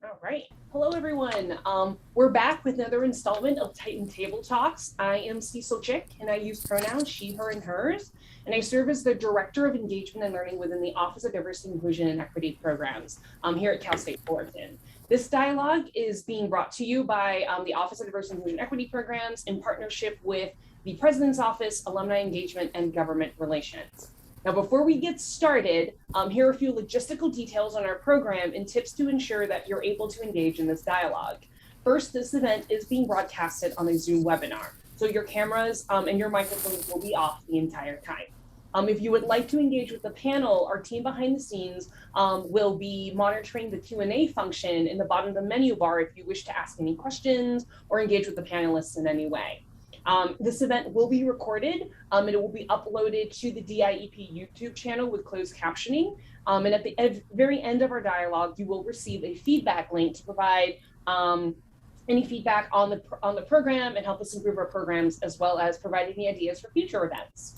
All right. Hello, everyone. We're back with another installment of Titan Table Talks. I am Cecil Chick, and I use pronouns she, her, and hers. And I serve as the Director of Engagement and Learning within the Office of Diversity, Inclusion, and Equity Programs here at Cal State Fullerton. This dialogue is being brought to you by the Office of Diversity, Inclusion, and Equity Programs in partnership with the President's Office, Alumni Engagement, and Government Relations. Now, before we get started, here are a few logistical details on our program and tips to ensure that you're able to engage in this dialogue. First, this event is being broadcasted on a Zoom webinar, so your cameras and your microphones will be off the entire time. If you would like to engage with the panel, our team behind the scenes will be monitoring the Q&A function in the bottom of the menu bar if you wish to ask any questions or engage with the panelists in any way. This event will be recorded and it will be uploaded to the DIEP YouTube channel with closed captioning. And at the very end of our dialogue, you will receive a feedback link to provide any feedback on the program and help us improve our programs, as well as provide any ideas for future events.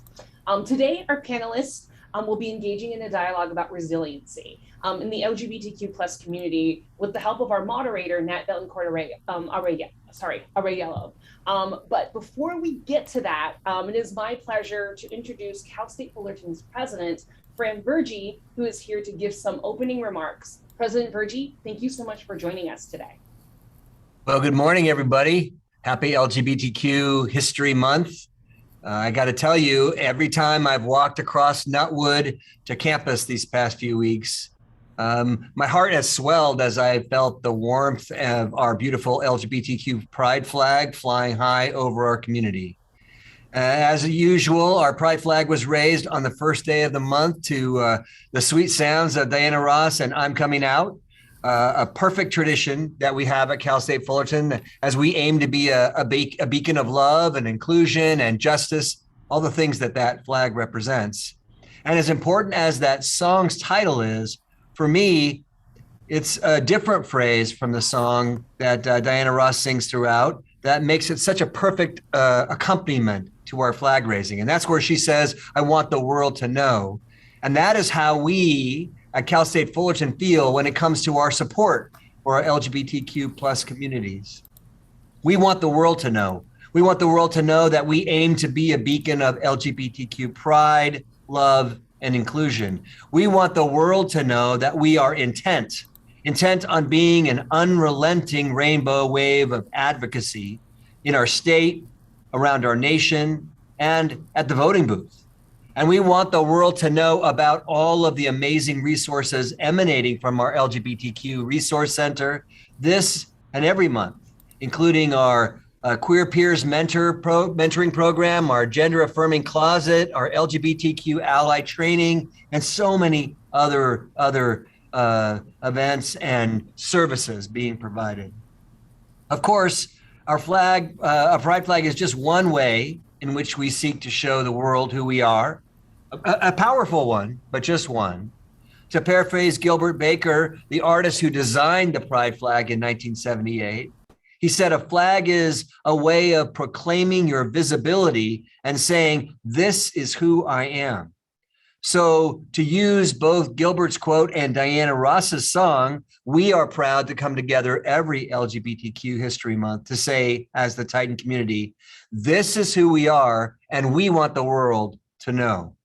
Today, our panelists will be engaging in a dialogue about resiliency in the LGBTQ plus community with the help of our moderator, Nat Betancourt Arellano. But before we get to that, it is my pleasure to introduce Cal State Fullerton's president, Fran Virgi, who is here to give some opening remarks. President Virgi, thank you so much for joining us today. Well, good morning, everybody. Happy LGBTQ History Month. I got to tell you, every time I've walked across Nutwood to campus these past few weeks, my heart has swelled as I felt the warmth of our beautiful LGBTQ pride flag flying high over our community. As usual, our pride flag was raised on the first day of the month to the sweet sounds of Diana Ross and I'm Coming Out, a perfect tradition that we have at Cal State Fullerton as we aim to be a beacon of love and inclusion and justice, all the things that flag represents. And as important as that song's title is, for me, it's a different phrase from the song that Diana Ross sings throughout that makes it such a perfect accompaniment to our flag raising. And that's where she says, I want the world to know. And that is how we at Cal State Fullerton feel when it comes to our support for our LGBTQ plus communities. We want the world to know. We want the world to know that we aim to be a beacon of LGBTQ pride, love, and inclusion. We want the world to know that we are intent on being an unrelenting rainbow wave of advocacy in our state, around our nation, and at the voting booth. And we want the world to know about all of the amazing resources emanating from our LGBTQ Resource Center this and every month, including our Queer Peers mentoring program, our gender affirming closet, our LGBTQ ally training, and so many other events and services being provided. Of course, our pride flag is just one way in which we seek to show the world who we are, a powerful one, but just one. To paraphrase Gilbert Baker, the artist who designed the pride flag in 1978, he said, a flag is a way of proclaiming your visibility and saying, this is who I am. So to use both Gilbert's quote and Diana Ross's song, we are proud to come together every LGBTQ History Month to say, as the Titan community, this is who we are, and we want the world to know.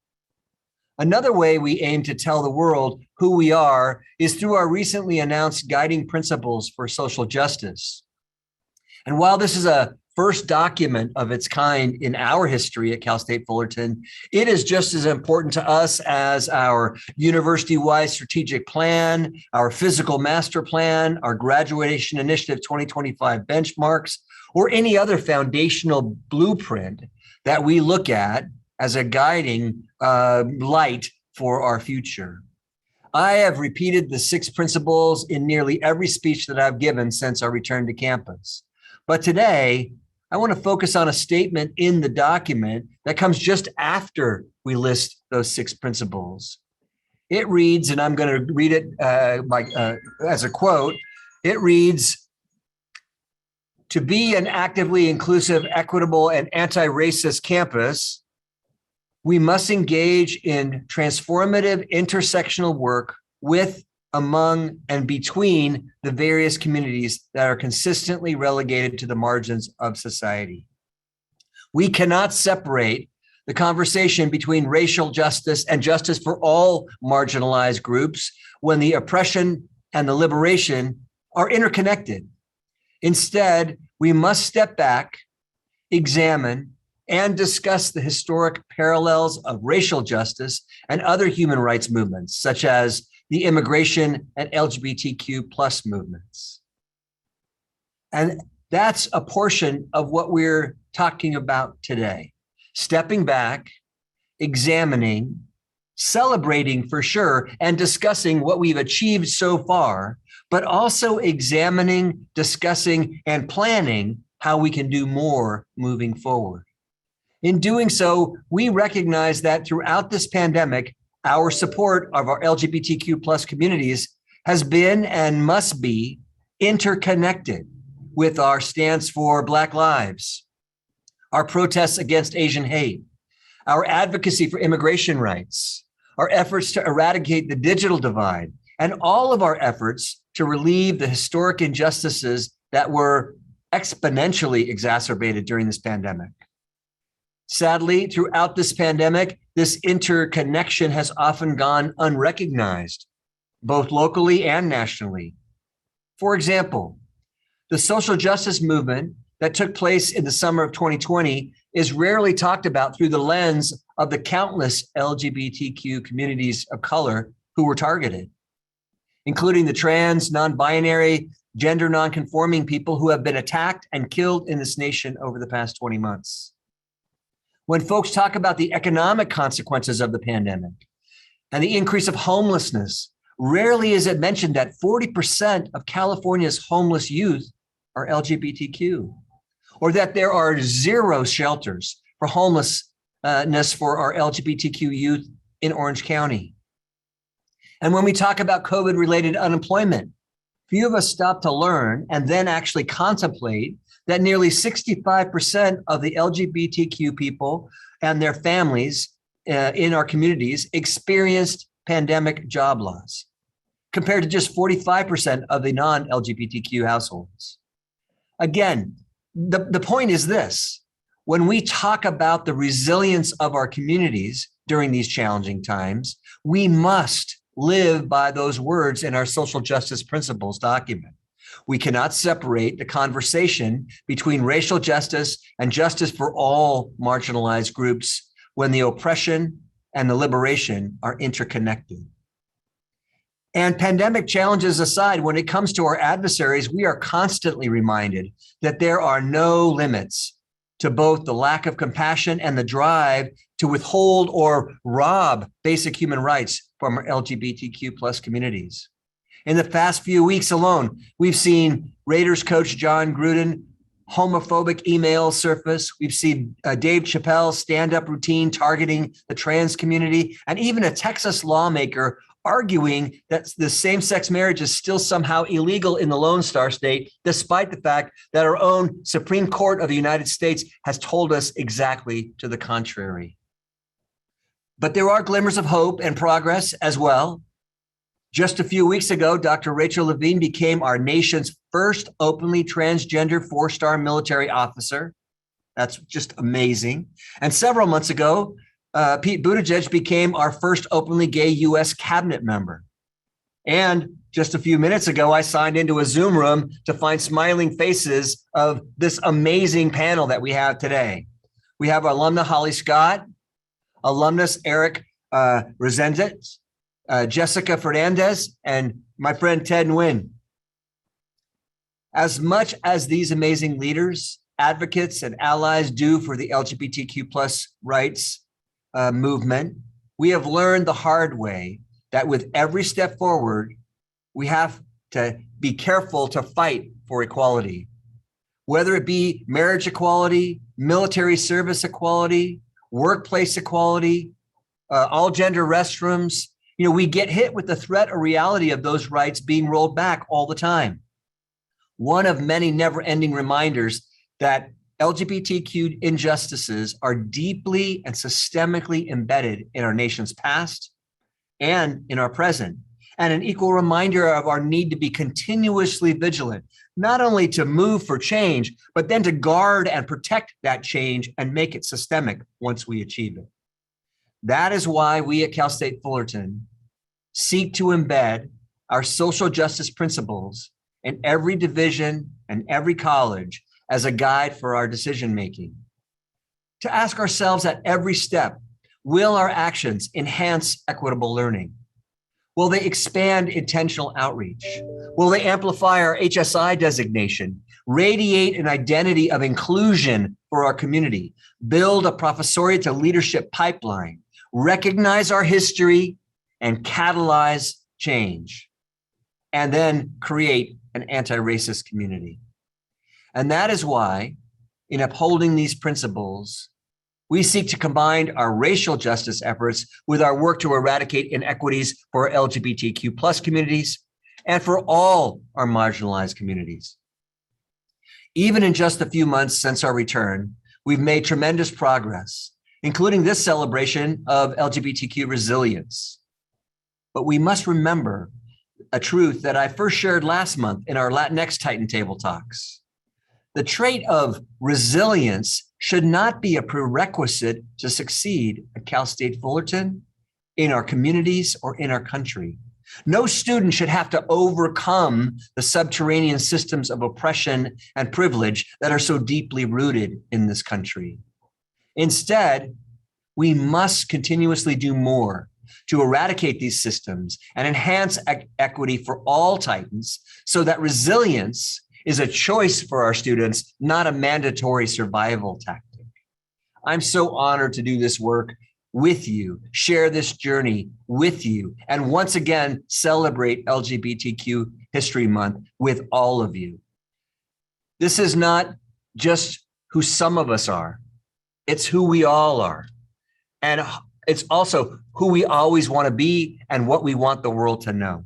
Another way we aim to tell the world who we are is through our recently announced guiding principles for social justice. And while this is a first document of its kind in our history at Cal State Fullerton, it is just as important to us as our university-wide strategic plan, our physical master plan, our graduation initiative 2025 benchmarks, or any other foundational blueprint that we look at as a guiding light for our future. I have repeated the 6 principles in nearly every speech that I've given since our return to campus. But today, I want to focus on a statement in the document that comes just after we list those 6 principles. It reads, and I'm going to read it as a quote, it reads, to be an actively inclusive, equitable, and anti-racist campus, we must engage in transformative intersectional work with among and between the various communities that are consistently relegated to the margins of society. We cannot separate the conversation between racial justice and justice for all marginalized groups when the oppression and the liberation are interconnected. Instead, we must step back, examine, and discuss the historic parallels of racial justice and other human rights movements, such as the immigration and LGBTQ plus movements. And that's a portion of what we're talking about today. Stepping back, examining, celebrating for sure, and discussing what we've achieved so far, but also examining, discussing, and planning how we can do more moving forward. In doing so, we recognize that throughout this pandemic, our support of our LGBTQ plus communities has been and must be interconnected with our stance for Black lives, our protests against Asian hate, our advocacy for immigration rights, our efforts to eradicate the digital divide, and all of our efforts to relieve the historic injustices that were exponentially exacerbated during this pandemic. Sadly, throughout this pandemic, this interconnection has often gone unrecognized, both locally and nationally. For example, the social justice movement that took place in the summer of 2020 is rarely talked about through the lens of the countless LGBTQ communities of color who were targeted, including the trans, non-binary, gender non-conforming people who have been attacked and killed in this nation over the past 20 months. When folks talk about the economic consequences of the pandemic and the increase of homelessness, rarely is it mentioned that 40% of California's homeless youth are LGBTQ, or that there are 0 shelters for homelessness for our LGBTQ youth in Orange County. And when we talk about COVID-related unemployment, few of us stop to learn and then actually contemplate that nearly 65% of the LGBTQ people and their families in our communities experienced pandemic job loss, compared to just 45% of the non-LGBTQ households. Again, the point is this: when we talk about the resilience of our communities during these challenging times, we must live by those words in our social justice principles document. We cannot separate the conversation between racial justice and justice for all marginalized groups when the oppression and the liberation are interconnected. And pandemic challenges aside, when it comes to our adversaries, we are constantly reminded that there are no limits to both the lack of compassion and the drive to withhold or rob basic human rights from our LGBTQ plus communities. In the past few weeks alone, we've seen Raiders coach John Gruden homophobic emails surface. We've seen Dave Chappelle's stand-up routine targeting the trans community, and even a Texas lawmaker arguing that the same-sex marriage is still somehow illegal in the Lone Star State, despite the fact that our own Supreme Court of the United States has told us exactly to the contrary. But there are glimmers of hope and progress as well. Just a few weeks ago, Dr. Rachel Levine became our nation's first openly transgender 4-star military officer. That's just amazing. And several months ago, Pete Buttigieg became our first openly gay U.S. cabinet member. And just a few minutes ago, I signed into a Zoom room to find smiling faces of this amazing panel that we have today. We have our alumna Holly Scott, alumnus Eric Resendiz, Jessica Fernandez, and my friend Ted Nguyen. As much as these amazing leaders, advocates, and allies do for the LGBTQ plus rights movement, we have learned the hard way that with every step forward, we have to be careful to fight for equality, whether it be marriage equality, military service equality, workplace equality, all gender restrooms. You know, we get hit with the threat or reality of those rights being rolled back all the time. One of many never-ending reminders that LGBTQ injustices are deeply and systemically embedded in our nation's past and in our present. and an equal reminder of our need to be continuously vigilant, not only to move for change, but then to guard and protect that change and make it systemic once we achieve it. That is why we at Cal State Fullerton seek to embed our social justice principles in every division and every college as a guide for our decision-making. To ask ourselves at every step, will our actions enhance equitable learning? Will they expand intentional outreach? Will they amplify our HSI designation, radiate an identity of inclusion for our community, build a professoriate to leadership pipeline, recognize our history, and catalyze change, and then create an anti-racist community? And that is why, in upholding these principles, we seek to combine our racial justice efforts with our work to eradicate inequities for LGBTQ plus communities and for all our marginalized communities. Even in just a few months since our return, we've made tremendous progress, including this celebration of LGBTQ resilience. But we must remember a truth that I first shared last month in our Latinx Titan Table Talks. The trait of resilience should not be a prerequisite to succeed at Cal State Fullerton, in our communities, or in our country. No student should have to overcome the subterranean systems of oppression and privilege that are so deeply rooted in this country. Instead, we must continuously do more to eradicate these systems and enhance equity for all Titans so that resilience is a choice for our students, not a mandatory survival tactic. I'm so honored to do this work with you, share this journey with you, and once again, celebrate LGBTQ History Month with all of you. This is not just who some of us are, it's who we all are. And it's also who we always want to be and what we want the world to know.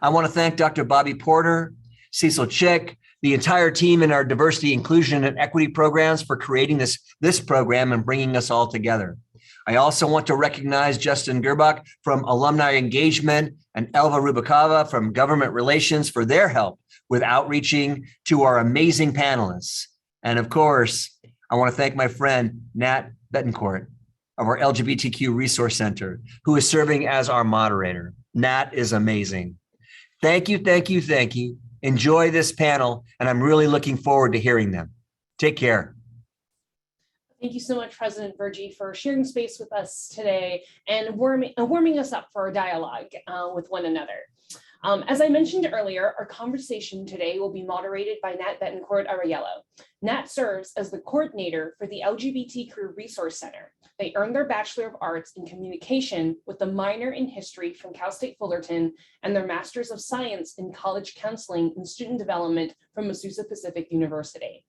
I want to thank Dr. Bobby Porter, Cecil Chick, the entire team in our diversity, inclusion, and equity programs for creating this program and bringing us all together. I also want to recognize Justin Gerbach from Alumni Engagement and Elva Rubikava from Government Relations for their help with outreaching to our amazing panelists. And of course, I want to thank my friend, Nat Betancourt of our LGBTQ Resource Center, who is serving as our moderator. Nat is amazing. Thank you, thank you, thank you. Enjoy this panel, and I'm really looking forward to hearing them. Take care. Thank you so much, President Virgi, for sharing space with us today and warming us up for our dialogue with one another. As I mentioned earlier, our conversation today will be moderated by Nat Betancourt Arellano. Nat serves as the coordinator for the LGBTQ Resource Center. They earned their Bachelor of Arts in Communication with a minor in History from Cal State Fullerton and their Master's of Science in College Counseling and Student Development from Azusa Pacific University.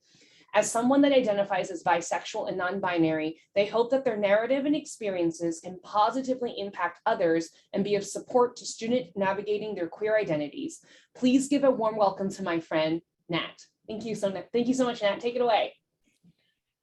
As someone that identifies as bisexual and non-binary, they hope that their narrative and experiences can positively impact others and be of support to students navigating their queer identities. Please give a warm welcome to my friend, Nat. Thank you so much, Nat. Take it away.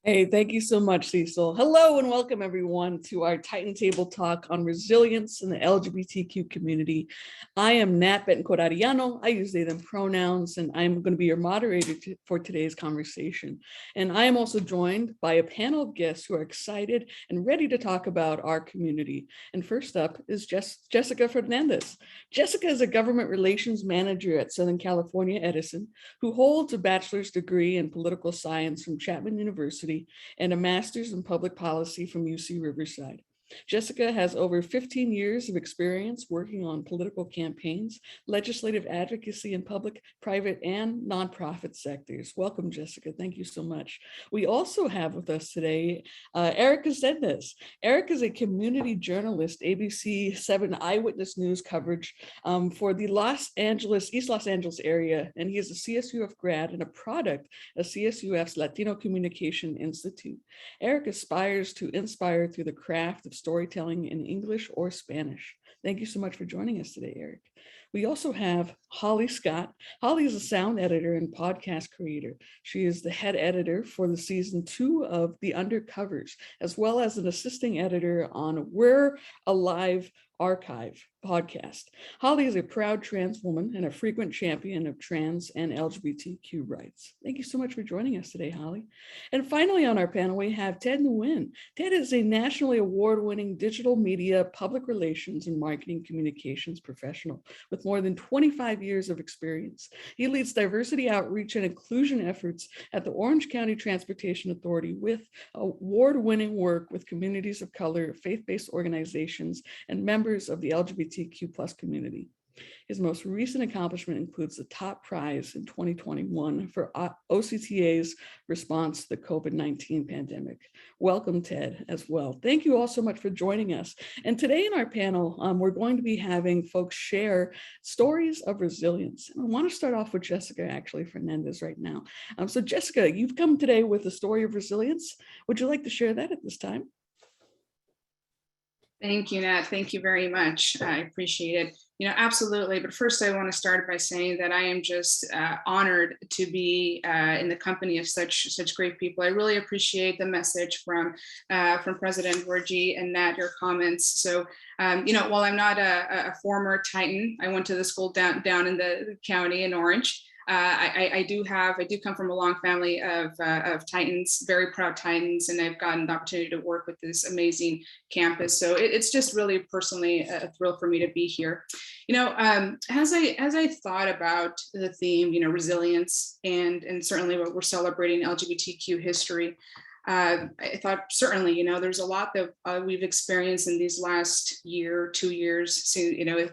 Hey, thank you so much, Cecil. Hello and welcome everyone to our Titan Table Talk on resilience in the LGBTQ community. I am Nat Betancourt Arellano. I use they, them pronouns, and I'm going to be your moderator for today's conversation. And I am also joined by a panel of guests who are excited and ready to talk about our community. And first up is Jessica Fernandez. Jessica is a government relations manager at Southern California Edison, who holds a bachelor's degree in political science from Chapman University and a master's in public policy from UC Riverside. Jessica has over 15 years of experience working on political campaigns, legislative advocacy in public, private, and nonprofit sectors. Welcome, Jessica. Thank you so much. We also have with us today Eric Resendiz. Eric is a community journalist, ABC 7 Eyewitness News coverage for the East Los Angeles area, and he is a CSUF grad and a product of CSUF's Latino Communication Institute. Eric aspires to inspire through the craft of storytelling in English or Spanish. Thank you so much for joining us today, Eric. We also have Holly Scott. Holly is a sound editor and podcast creator. She is the head editor for the season 2 of The Undercovers, as well as an assisting editor on We're Alive Archive podcast. Holly is a proud trans woman and a frequent champion of trans and LGBTQ rights. Thank you so much for joining us today, Holly. And finally on our panel, we have Ted Nguyen. Ted is a nationally award-winning digital media, public relations, and marketing communications professional with more than 25 years of experience. He leads diversity outreach and inclusion efforts at the Orange County Transportation Authority with award-winning work with communities of color, faith-based organizations, and members of the LGBTQ+ community. His most recent accomplishment includes the top prize in 2021 for OCTA's response to the COVID-19 pandemic. Welcome, Ted, as well. Thank you all so much for joining us. And today in our panel, we're going to be having folks share stories of resilience. And I want to start off with Jessica, actually, Fernandez right now. So Jessica, you've come today with a story of resilience. Would you like to share that at this time? Thank you, Nat. Thank you very much. I appreciate it. Absolutely. But first, I want to start by saying that I am just honored to be in the company of such great people. I really appreciate the message from President Virgi and Nat, your comments. So, while I'm not a former Titan, I went to the school down in the county in Orange. I do come from a long family of Titans, very proud Titans, and I've gotten the opportunity to work with this amazing campus. So it's just really personally a thrill for me to be here. As I thought about the theme, resilience, and certainly what we're celebrating LGBTQ history, I thought certainly, there's a lot that we've experienced in these last year, 2 years, so,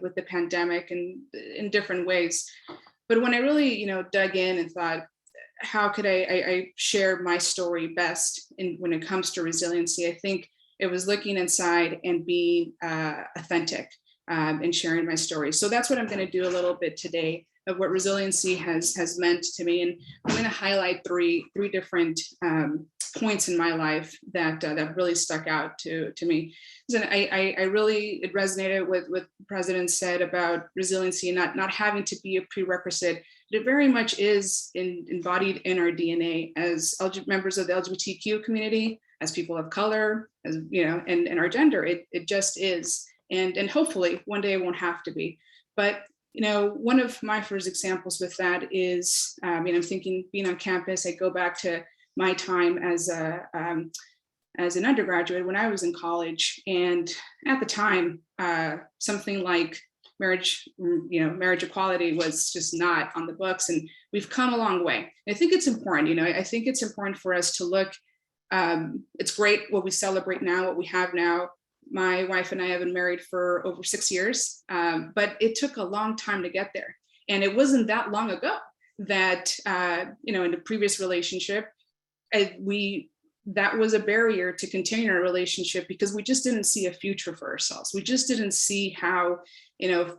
with the pandemic and in different ways. But when I really, dug in and thought, how could I share my story best when it comes to resiliency, I think it was looking inside and being authentic and sharing my story. So that's what I'm going to do a little bit today of what resiliency has meant to me. And I'm going to highlight three different points in my life that really stuck out to me. And it resonated with what the president said about resiliency and not having to be a prerequisite. It very much is embodied in our DNA as members of the LGBTQ community, as people of color, as and our gender. It just is, and hopefully one day it won't have to be. But one of my first examples with that is, I'm thinking being on campus. I go back to my time as an undergraduate when I was in college, and at the time, something like marriage equality was just not on the books, and we've come a long way. And I think it's important. I think it's important for us to look. It's great what we celebrate now, what we have now. My wife and I have been married for over 6 years, but it took a long time to get there. And it wasn't that long ago that, in a previous relationship, that was a barrier to continue our relationship because we just didn't see a future for ourselves. We just didn't see how,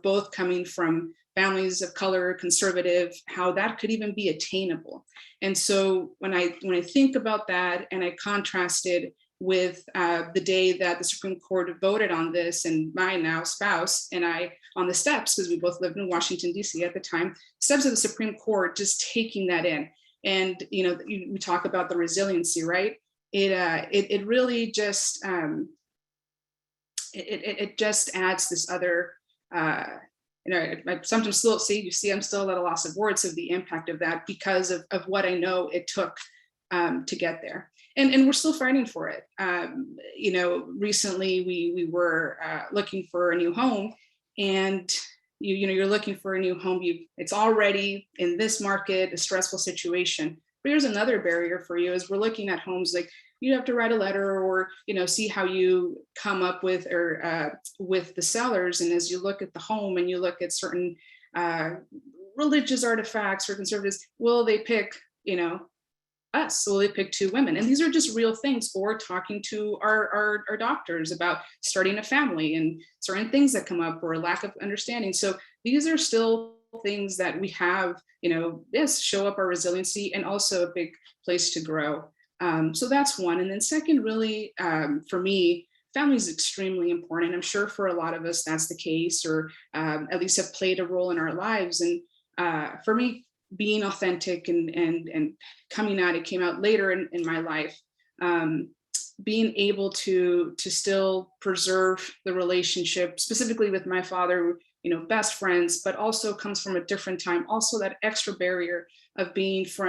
both coming from families of color, conservative, how that could even be attainable. And so when I think about that and I contrasted with the day that the Supreme Court voted on this, and my now spouse and I on the steps, because we both lived in Washington, D.C. at the time, steps of the Supreme Court, just taking that in. And, we talk about the resiliency, right? It really just, it just adds this other, I sometimes still I'm still at a loss of words of the impact of that because of what I know it took to get there. And we're still fighting for it. Recently we were looking for a new home, and you're looking for a new home. It's already in this market a stressful situation. But here's another barrier for you: is we're looking at homes like you have to write a letter or see how you come up with with the sellers. And as you look at the home and you look at certain religious artifacts or conservatives, will they pick us? So they pick 2 women, and these are just real things. Or talking to our doctors about starting a family and certain things that come up, or a lack of understanding. So these are still things that we have, yes, show up our resiliency, and also a big place to grow. So that's one. And then second, really, for me, family is extremely important. I'm sure for a lot of us that's the case, or at least have played a role in our lives. And for me, being authentic and coming out, it came out later in my life. Being able to still preserve the relationship, specifically with my father, best friends, but also comes from a different time. Also that extra barrier of being from,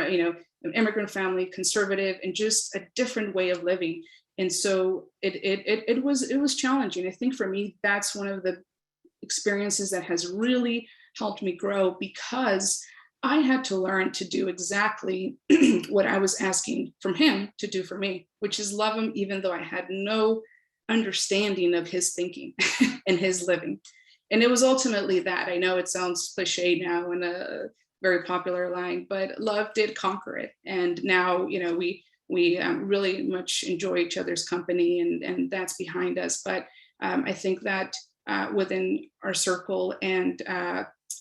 an immigrant family, conservative, and just a different way of living. And so it was challenging. I think for me, that's one of the experiences that has really helped me grow, because I had to learn to do exactly what I was asking from him to do for me, which is love him, even though I had no understanding of his thinking and his living. And it was ultimately that. I know it sounds cliche now and a very popular line, but love did conquer it. And now, we really much enjoy each other's company, and that's behind us. But I think that within our circle and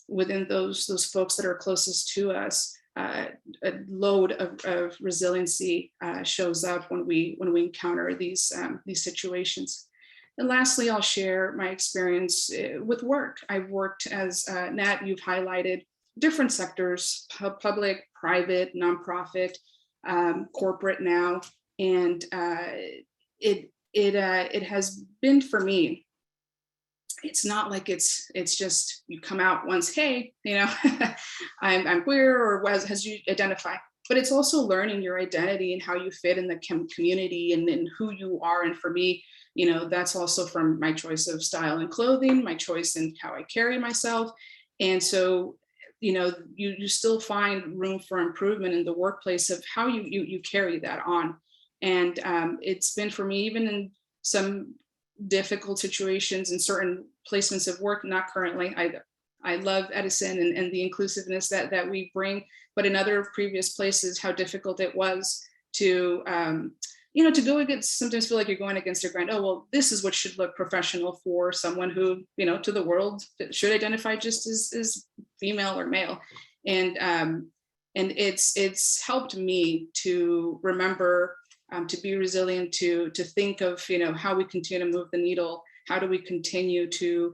within those folks that are closest to us, a load of resiliency shows up when we encounter these situations. And lastly, I'll share my experience with work. I've worked, as Nat, you've highlighted, different sectors: public, private, nonprofit, corporate now, and it has been for me. It's not like it's just you come out once, hey, I'm queer, or as you identify, but it's also learning your identity and how you fit in the community and who you are. And for me, that's also from my choice of style and clothing, my choice in how I carry myself. And so, you still find room for improvement in the workplace of how you carry that on. And it's been for me, even in some difficult situations in certain placements of work, not currently. I love Edison and the inclusiveness that we bring, but in other previous places, how difficult it was to, to go against, sometimes feel like you're going against a grain. Oh, well, this is what should look professional for someone who, to the world should identify just as female or male. And it's helped me to remember, to be resilient, to think of, how we continue to move the needle. How do we continue to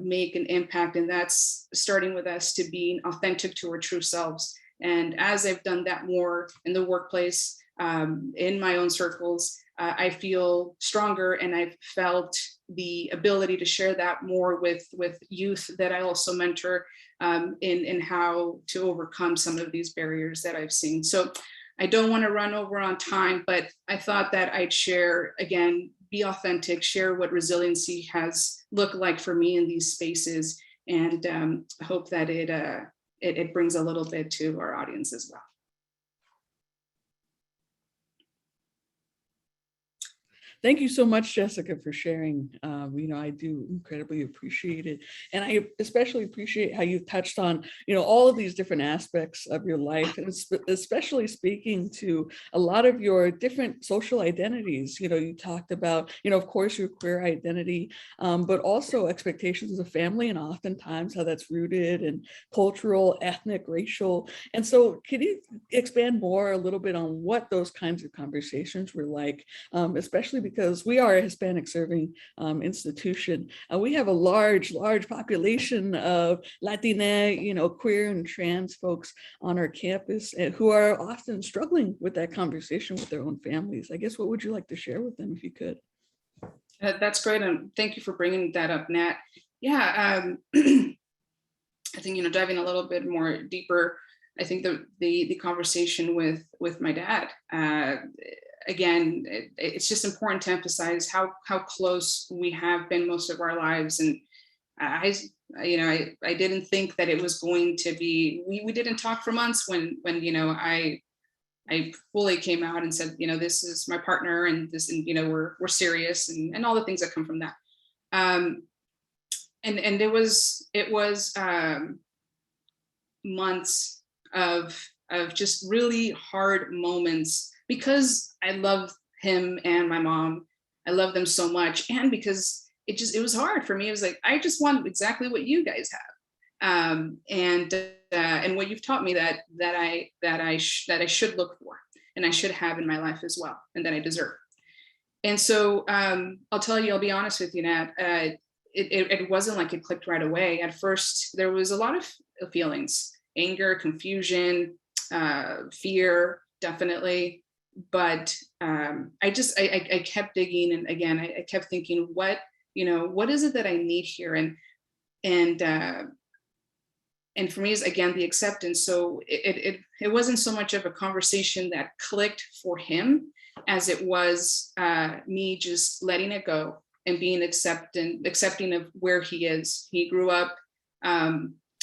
make an impact? And that's starting with us to being authentic to our true selves. And as I've done that more in the workplace, in my own circles, I feel stronger, and I've felt the ability to share that more with youth that I also mentor, in how to overcome some of these barriers that I've seen. So I don't want to run over on time, but I thought that I'd share, again, be authentic, share what resiliency has looked like for me in these spaces, and hope that it brings a little bit to our audience as well. Thank you so much, Jessica, for sharing. I do incredibly appreciate it. And I especially appreciate how you've touched on, all of these different aspects of your life, and especially speaking to a lot of your different social identities. You talked about, of course, your queer identity, but also expectations of family, and oftentimes how that's rooted in cultural, ethnic, racial. And so can you expand more a little bit on what those kinds of conversations were like, especially because we are a Hispanic serving institution. We have a large population of Latina, queer and trans folks on our campus who are often struggling with that conversation with their own families. I guess, what would you like to share with them if you could? That's great. And thank you for bringing that up, Nat. Yeah, I think, diving a little bit more deeper, I think the conversation with my dad, again, it's just important to emphasize how close we have been most of our lives. And I didn't think that it was going to be, we didn't talk for months when I fully came out and said, this is my partner, and this, and we're serious, and all the things that come from that. And it was months of just really hard moments, because I love him and my mom. I love them so much. And because it was hard for me. It was like, I just want exactly what you guys have. And what you've taught me that I should look for, and I should have in my life as well, and that I deserve. And so I'll tell you, I'll be honest with you, Nat, it wasn't like it clicked right away. At first, there was a lot of feelings, anger, confusion, fear, definitely. But I kept digging. And again, I kept thinking, what is it that I need here? And for me is, again, the acceptance. So it wasn't so much of a conversation that clicked for him as it was me just letting it go and being accepting of where he is. He grew up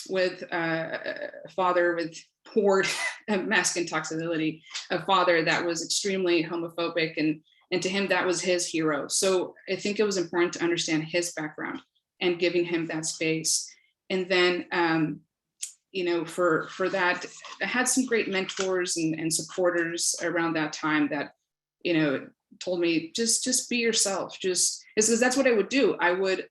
with a father with poor mask intoxicability, a father that was extremely homophobic, and to him that was his hero. So I think it was important to understand his background and giving him that space. And then for that, I had some great mentors and supporters around that time that told me just be yourself. Just because that's what I would do. I would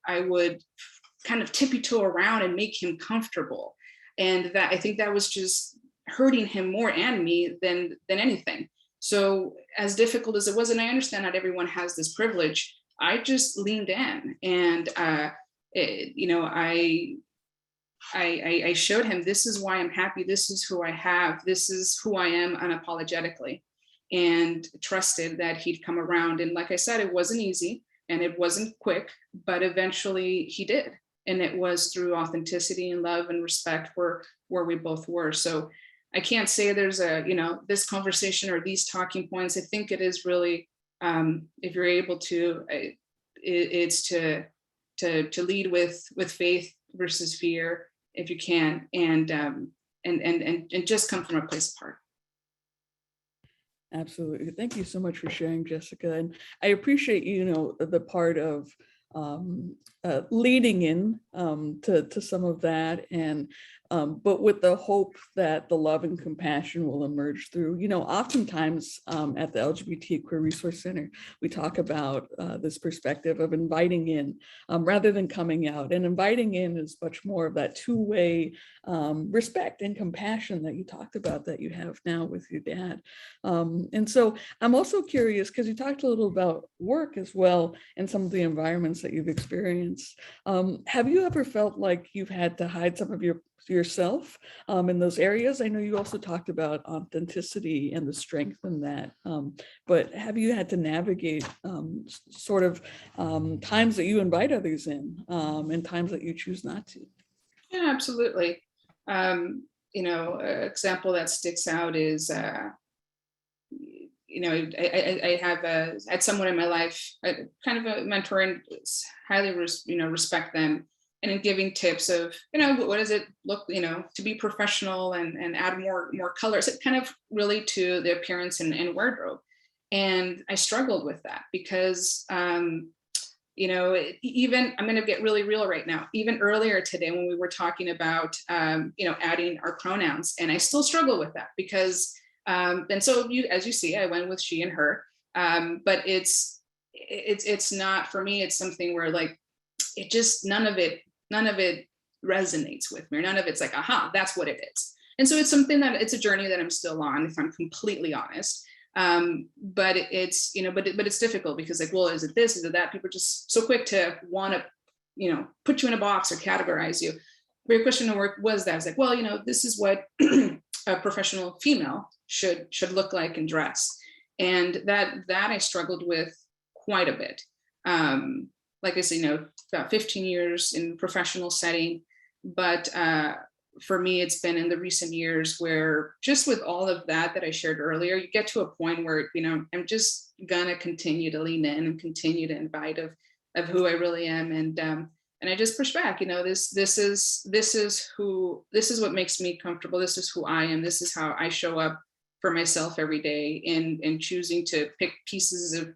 kind of tippy-toe around and make him comfortable, and that I think that was just hurting him more and me than anything. So as difficult as it was, and I understand not everyone has this privilege, I just leaned in, and I showed him, this is why I'm happy. This is who I have. This is who I am unapologetically, and trusted that he'd come around. And like I said, it wasn't easy and it wasn't quick, but eventually he did. And it was through authenticity and love and respect for where we both were. So I can't say there's this conversation or these talking points. I think it is really, if you're able to, it's to lead with faith versus fear, if you can, and just come from a place of heart. Absolutely. Thank you so much for sharing, Jessica. And I appreciate, the part of leading in to some of that, and but with the hope that the love and compassion will emerge through, oftentimes at the LGBT Queer Resource Center, we talk about this perspective of inviting in rather than coming out. And inviting in is much more of that two-way respect and compassion that you talked about, that you have now with your dad. And so I'm also curious, because you talked a little about work as well and some of the environments that you've experienced. Have you ever felt like you've had to hide some of yourself in those areas? I know you also talked about authenticity and the strength in that, but have you had to navigate sort of times that you invite others in and times that you choose not to? Yeah, absolutely. Example that sticks out is, I have had someone in my life, kind of a mentor, and highly respect them. And in giving tips of, what does it look, to be professional and add more colors, it kind of really to the appearance and wardrobe. And I struggled with that because, even, I'm going to get really real right now, even earlier today when we were talking about, adding our pronouns, and I still struggle with that because, and so as you see, I went with she and her, but it's not, for me, it's something where like, it just, none of it resonates with me, or none of it's like, aha, that's what it is. And so it's something that, it's a journey that I'm still on, if I'm completely honest. But it's, but it's difficult because like, well, is it this, is it that? People are just so quick to want to, put you in a box or categorize you. But your question to work was that, I was like, well, this is what a professional female should look like and dress. And that I struggled with quite a bit. Like I say, about 15 years in professional setting, but for me, it's been in the recent years where just with all of that I shared earlier, you get to a point where, I'm just gonna continue to lean in and continue to invite of who I really am. And I just push back, this is what makes me comfortable. This is who I am. This is how I show up for myself every day, and choosing to pick pieces of,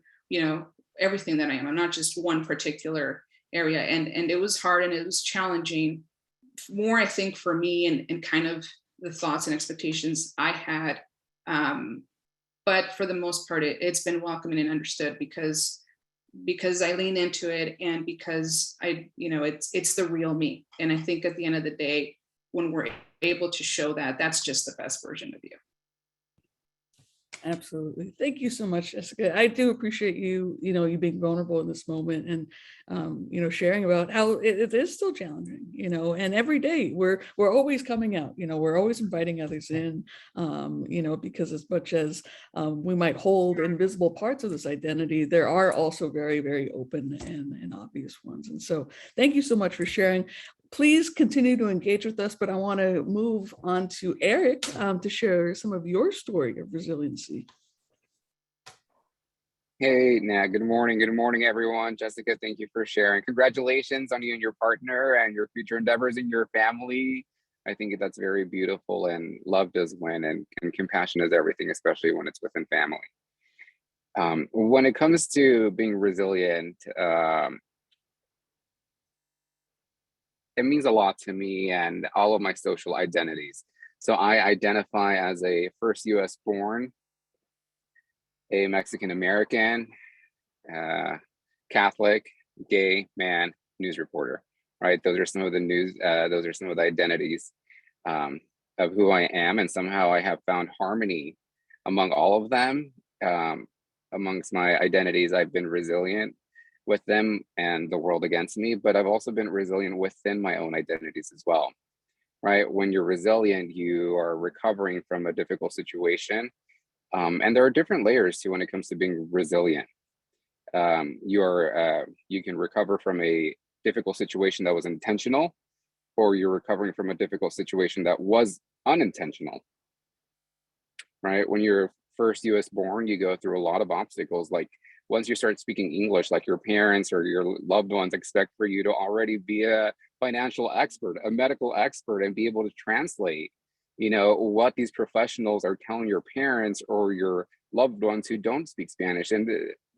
everything that I am. I'm not just one particular area. And it was hard and it was challenging more, I think, for me and kind of the thoughts and expectations I had. But for the most part, it's been welcomed and understood because I lean into it, and because it's the real me. And I think at the end of the day, when we're able to show that, that's just the best version of you. Absolutely. Thank you so much, Jessica. I do appreciate you, you being vulnerable in this moment and, sharing about how it is still challenging, and every day we're always coming out, we're always inviting others in, because as much as we might hold invisible parts of this identity, there are also very, very open and obvious ones. And so thank you so much for sharing. Please continue to engage with us, but I want to move on to Eric to share some of your story of resiliency. Hey, Nat, good morning. Good morning, everyone. Jessica, thank you for sharing. Congratulations on you and your partner and your future endeavors in your family. I think that's very beautiful, and love does win, and compassion is everything, especially when it's within family. When it comes to being resilient, it means a lot to me and all of my social identities. So I identify as a first US born, a Mexican American, Catholic, gay man, news reporter, right? Those are some of the identities of who I am. And somehow I have found harmony among all of them. Amongst my identities, I've been resilient with them and the world against me, but I've also been resilient within my own identities as well, right? When you're resilient, you are recovering from a difficult situation. And there are different layers to when it comes to being resilient. You can recover from a difficult situation that was intentional, or you're recovering from a difficult situation that was unintentional, right? When you're first US born, you go through a lot of obstacles. Like once you start speaking English, like your parents or your loved ones expect for you to already be a financial expert, a medical expert, and be able to translate, what these professionals are telling your parents or your loved ones who don't speak Spanish. And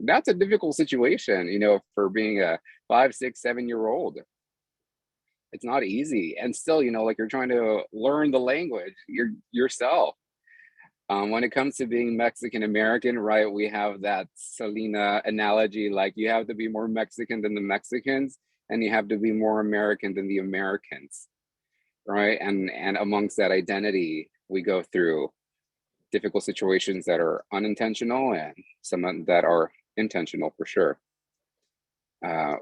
that's a difficult situation, for being a 5, 6, 7-year-old. It's not easy. And still, like you're trying to learn the language yourself. When it comes to being Mexican American, right, we have that Selena analogy, like you have to be more Mexican than the Mexicans, and you have to be more American than the Americans, right? And amongst that identity, we go through difficult situations that are unintentional and some that are intentional for sure.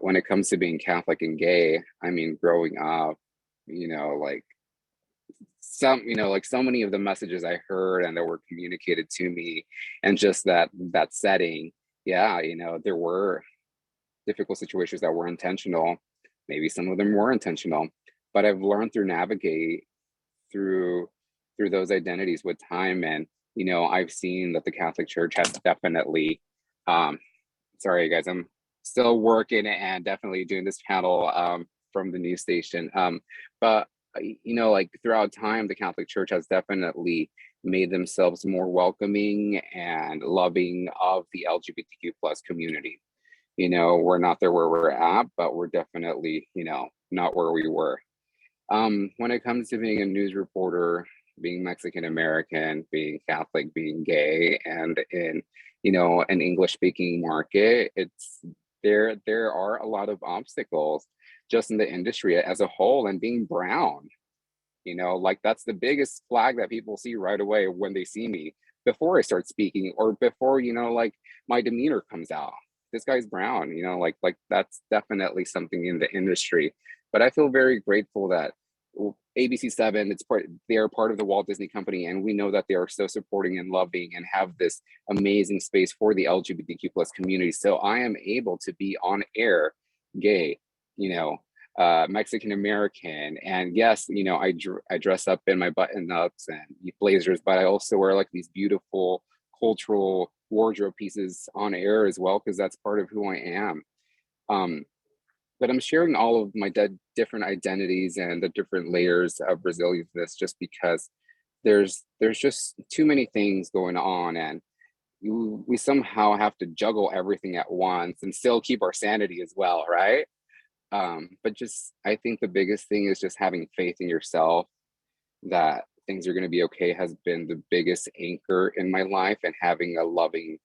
When it comes to being Catholic and gay, I mean, growing up, like so many of the messages I heard and that were communicated to me, and just that setting, yeah, there were difficult situations that were intentional. Maybe some of them were intentional, but I've learned to navigate through those identities with time. And I've seen that the Catholic Church has definitely, sorry guys, I'm still working and definitely doing this panel from the news station, but like throughout time, the Catholic Church has definitely made themselves more welcoming and loving of the LGBTQ plus community. We're not there where we're at, but we're definitely, not where we were. When it comes to being a news reporter, being Mexican American, being Catholic, being gay, and in, an English speaking market, there are a lot of obstacles just in the industry as a whole. And being brown, like that's the biggest flag that people see right away when they see me before I start speaking, or before, like my demeanor comes out. This guy's brown, like that's definitely something in the industry. But I feel very grateful that ABC7, they are part of the Walt Disney Company, and we know that they are so supporting and loving and have this amazing space for the LGBTQ plus community. So I am able to be on air gay, Mexican American, and yes, I dress up in my button ups and blazers, but I also wear like these beautiful cultural wardrobe pieces on air as well, because that's part of who I am. But I'm sharing all of my different identities and the different layers of resilience just because there's just too many things going on, and we somehow have to juggle everything at once and still keep our sanity as well, right? But just, I think the biggest thing is just having faith in yourself that things are going to be okay has been the biggest anchor in my life, and having a loving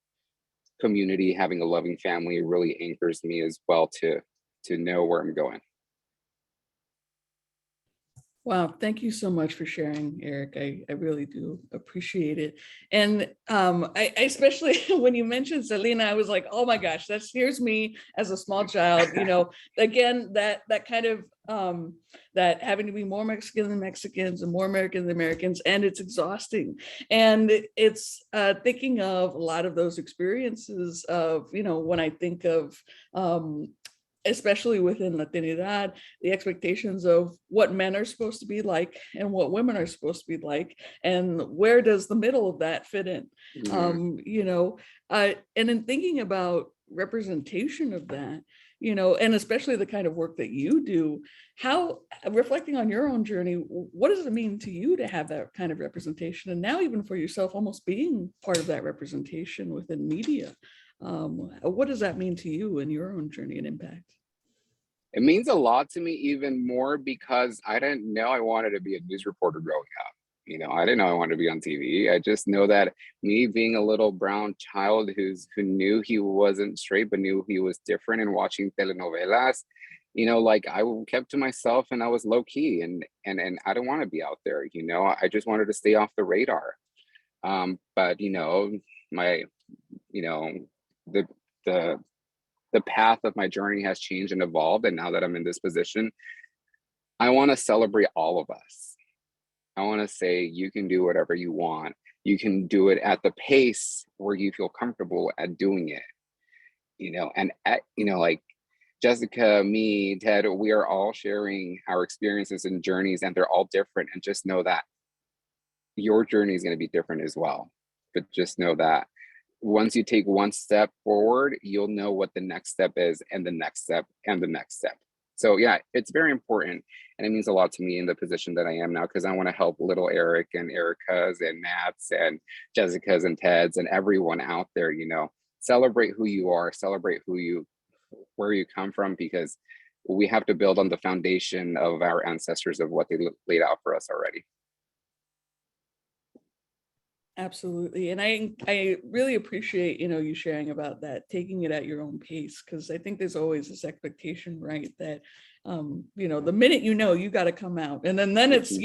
community, having a loving family really anchors me as well to know where I'm going. Wow, thank you so much for sharing, Eric. I really do appreciate it. And I especially when you mentioned Selena, I was like, oh my gosh, here's me as a small child, again, that kind of that having to be more Mexican than Mexicans and more American than Americans, and it's exhausting. And it's thinking of a lot of those experiences of, when I think of especially within Latinidad, the expectations of what men are supposed to be like and what women are supposed to be like, and where does the middle of that fit in? And in thinking about representation of that, and especially the kind of work that you do, how, reflecting on your own journey, what does it mean to you to have that kind of representation? And now even for yourself, almost being part of that representation within media, what does that mean to you in your own journey and impact? It means a lot to me, even more because I didn't know I wanted to be a news reporter growing up. I didn't know I wanted to be on TV. I just know that me being a little brown child who knew he wasn't straight, but knew he was different, and watching telenovelas, like I kept to myself and I was low key, and I don't want to be out there. I just wanted to stay off the radar. But my, the path of my journey has changed and evolved. And now that I'm in this position, I want to celebrate all of us. I want to say, you can do whatever you want. You can do it at the pace where you feel comfortable at doing it. And like Jessica, me, Ted, we are all sharing our experiences and journeys, and they're all different. And just know that your journey is going to be different as well. But just know that once you take one step forward, you'll know what the next step is, and the next step, and the next step. So yeah, it's very important. And it means a lot to me in the position that I am now, because I want to help little Eric and Erica's and Matt's and Jessica's and Ted's and everyone out there, celebrate who you are, celebrate where you come from, because we have to build on the foundation of our ancestors, of what they laid out for us already. Absolutely. And I really appreciate, you sharing about that, taking it at your own pace, because I think there's always this expectation, right, that, the minute you got to come out, and then it's,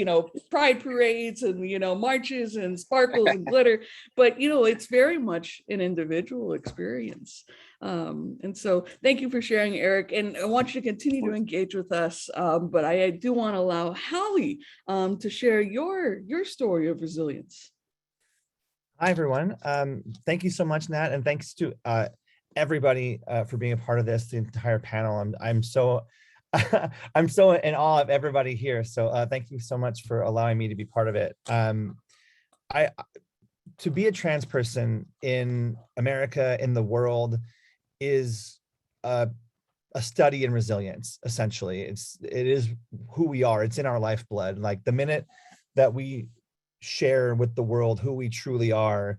pride parades and, marches and sparkles and glitter, but, it's very much an individual experience. And so thank you for sharing, Eric. And I want you to continue to engage with us, but I do want to allow Holly to share your story of resilience. Hi, everyone. Thank you so much, Nat, and thanks to everybody for being a part of this, the entire panel. I'm so I'm so in awe of everybody here. So thank you so much for allowing me to be part of it. To be a trans person in America, in the world, is a study in resilience. Essentially, it is who we are. It's in our lifeblood. Like the minute that we share with the world who we truly are,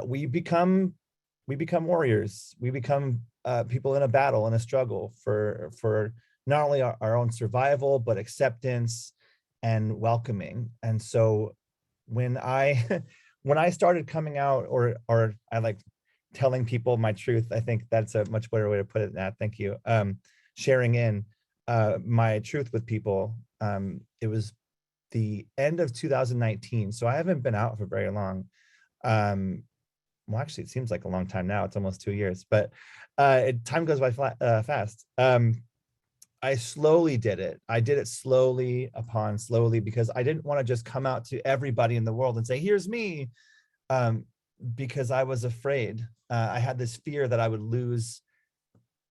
we become warriors. We become people in a battle, in a struggle for not only our own survival, but acceptance and welcoming. And so when I started coming out, or I like telling people my truth, I think that's a much better way to put it, Nat. Thank you. Sharing in my truth with people. It was the end of 2019. So I haven't been out for very long. Well, actually, it seems like a long time now. It's almost 2 years, but time goes by fast. I slowly did it. I did it slowly upon slowly, because I didn't want to just come out to everybody in the world and say, here's me, because I was afraid. I had this fear that I would lose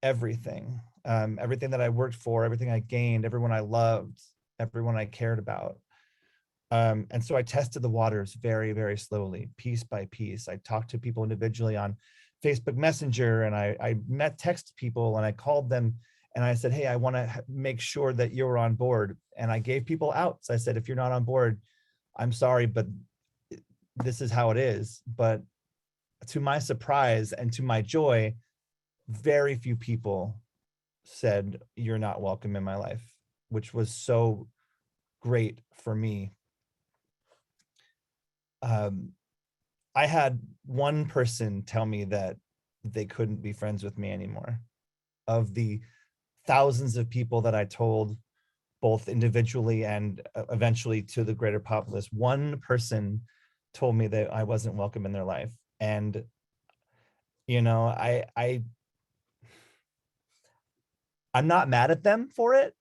everything, everything that I worked for, everything I gained, everyone I loved, everyone I cared about. And so I tested the waters very, very slowly, piece by piece. I talked to people individually on Facebook Messenger, and I text people, and I called them, and I said, hey, I want to make sure that you're on board. And I gave people outs. I said, if you're not on board, I'm sorry, but this is how it is. But to my surprise and to my joy, very few people said, you're not welcome in my life, which was so great for me. I had one person tell me that they couldn't be friends with me anymore. Of the thousands of people that I told both individually and eventually to the greater populace. One person told me that I wasn't welcome in their life. And, you know, I'm not mad at them for it.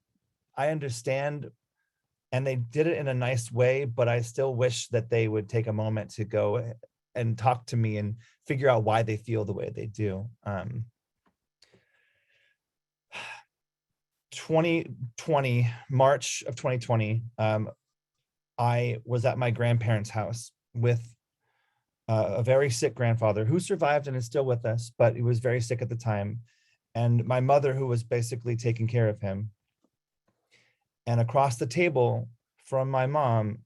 I understand. And they did it in a nice way, but I still wish that they would take a moment to go and talk to me and figure out why they feel the way they do. 2020, March of 2020, I was at my grandparents' house with a very sick grandfather who survived and is still with us, but he was very sick at the time. And my mother, who was basically taking care of him. And across the table from my mom,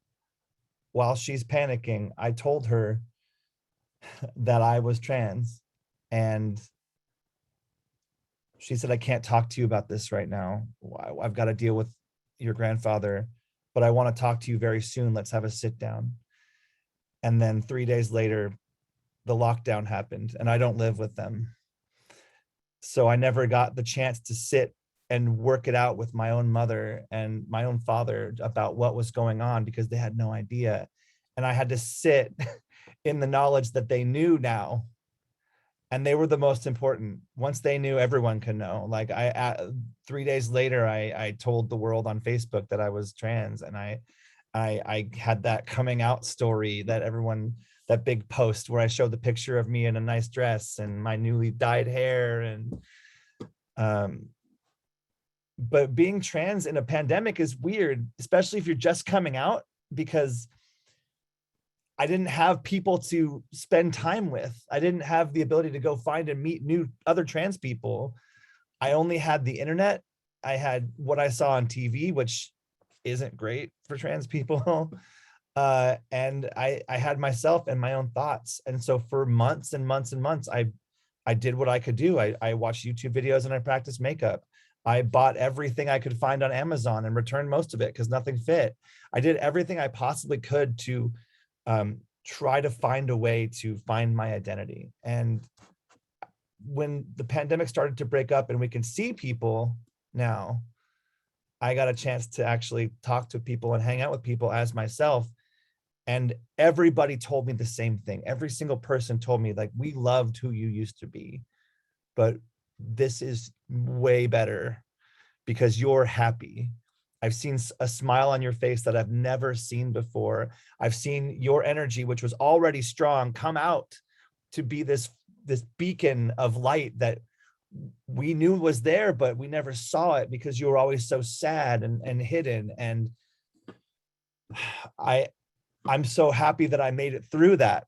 while she's panicking, I told her that I was trans. And she said, I can't talk to you about this right now. I've got to deal with your grandfather, but I want to talk to you very soon. Let's have a sit down. And then 3 days later, the lockdown happened, and I don't live with them. So I never got the chance to sit and work it out with my own mother and my own father about what was going on, because they had no idea. And I had to sit in the knowledge that they knew now. And they were the most important. Once they knew, everyone could know. Like 3 days later, I told the world on Facebook that I was trans, and I had that coming out story that everyone, that big post where I showed the picture of me in a nice dress and my newly dyed hair. And but being trans in a pandemic is weird, especially if you're just coming out, because I didn't have people to spend time with. I didn't have the ability to go find and meet new other trans people. I only had the internet. I had what I saw on TV, which isn't great for trans people. And I had myself and my own thoughts. And so for months and months and months, I did what I could do. I watched YouTube videos and I practiced makeup. I bought everything I could find on Amazon and returned most of it because nothing fit. I did everything I possibly could to try to find a way to find my identity. And when the pandemic started to break up and we can see people now, I got a chance to actually talk to people and hang out with people as myself. And everybody told me the same thing. Every single person told me, like, we loved who you used to be, but this is way better because you're happy. I've seen a smile on your face that I've never seen before. I've seen your energy, which was already strong, come out to be this beacon of light that we knew was there, but we never saw it because you were always so sad and hidden. And I'm so happy that I made it through that.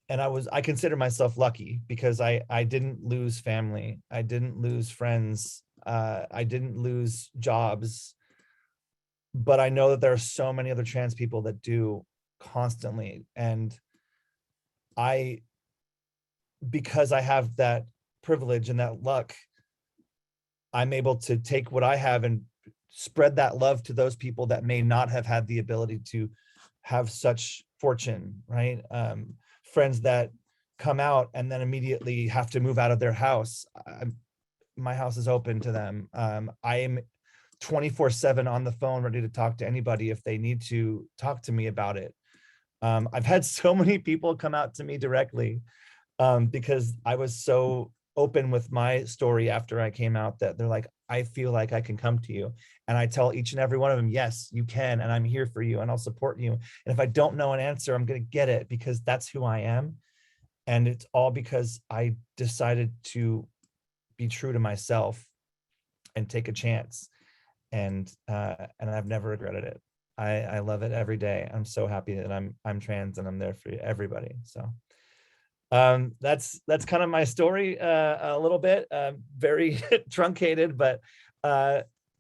And I consider myself lucky because I didn't lose family. I didn't lose friends. I didn't lose jobs, but I know that there are so many other trans people that do constantly. And because I have that privilege and that luck, I'm able to take what I have and spread that love to those people that may not have had the ability to have such fortune, right? Friends that come out and then immediately have to move out of their house. My house is open to them. I am 24/7 on the phone, ready to talk to anybody if they need to talk to me about it. I've had so many people come out to me directly because I was so open with my story after I came out that they're like, I feel like I can come to you. And I tell each and every one of them, yes, you can. And I'm here for you and I'll support you. And if I don't know an answer, I'm going to get it because that's who I am. And it's all because I decided to be true to myself and take a chance. And I've never regretted it. I love it every day. I'm so happy that I'm trans and I'm there for everybody. So that's kind of my story a little bit, very truncated, but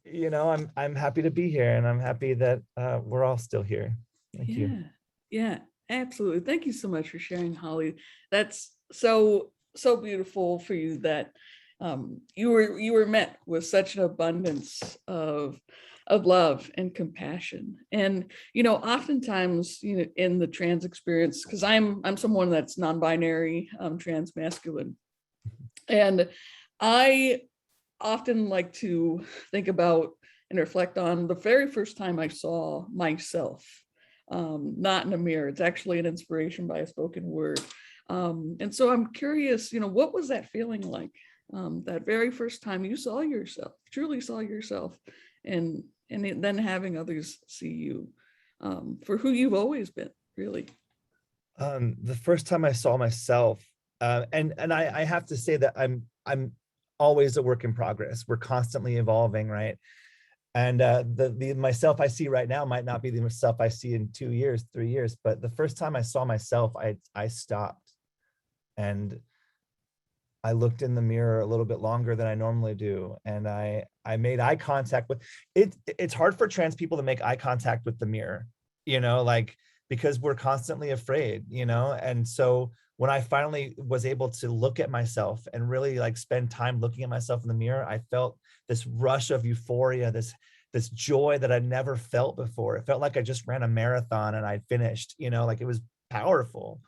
you know, I'm happy to be here and I'm happy that we're all still here. Thank you. Yeah, absolutely. Thank you so much for sharing, Holly. That's so beautiful for you that you were met with such an abundance of love and compassion. And you know, oftentimes, you know, in the trans experience, because I'm someone that's non-binary, trans masculine, and I often like to think about and reflect on the very first time I saw myself, not in a mirror. It's actually an inspiration by a spoken word. And so I'm curious, what was that feeling like? That very first time you saw yourself, truly saw yourself, and then having others see you for who you've always been, really. The first time I saw myself, and I have to say that I'm always a work in progress. We're constantly evolving, right? And the myself I see right now might not be the myself I see in 2 years, 3 years. But the first time I saw myself, I stopped and I looked in the mirror a little bit longer than I normally do, and I made eye contact with it. It's hard for trans people to make eye contact with the mirror, like, because we're constantly afraid, and so when I finally was able to look at myself and really like spend time looking at myself in the mirror, I felt this rush of euphoria, this joy that I'd never felt before. It felt like I just ran a marathon and I'd finished, like it was powerful.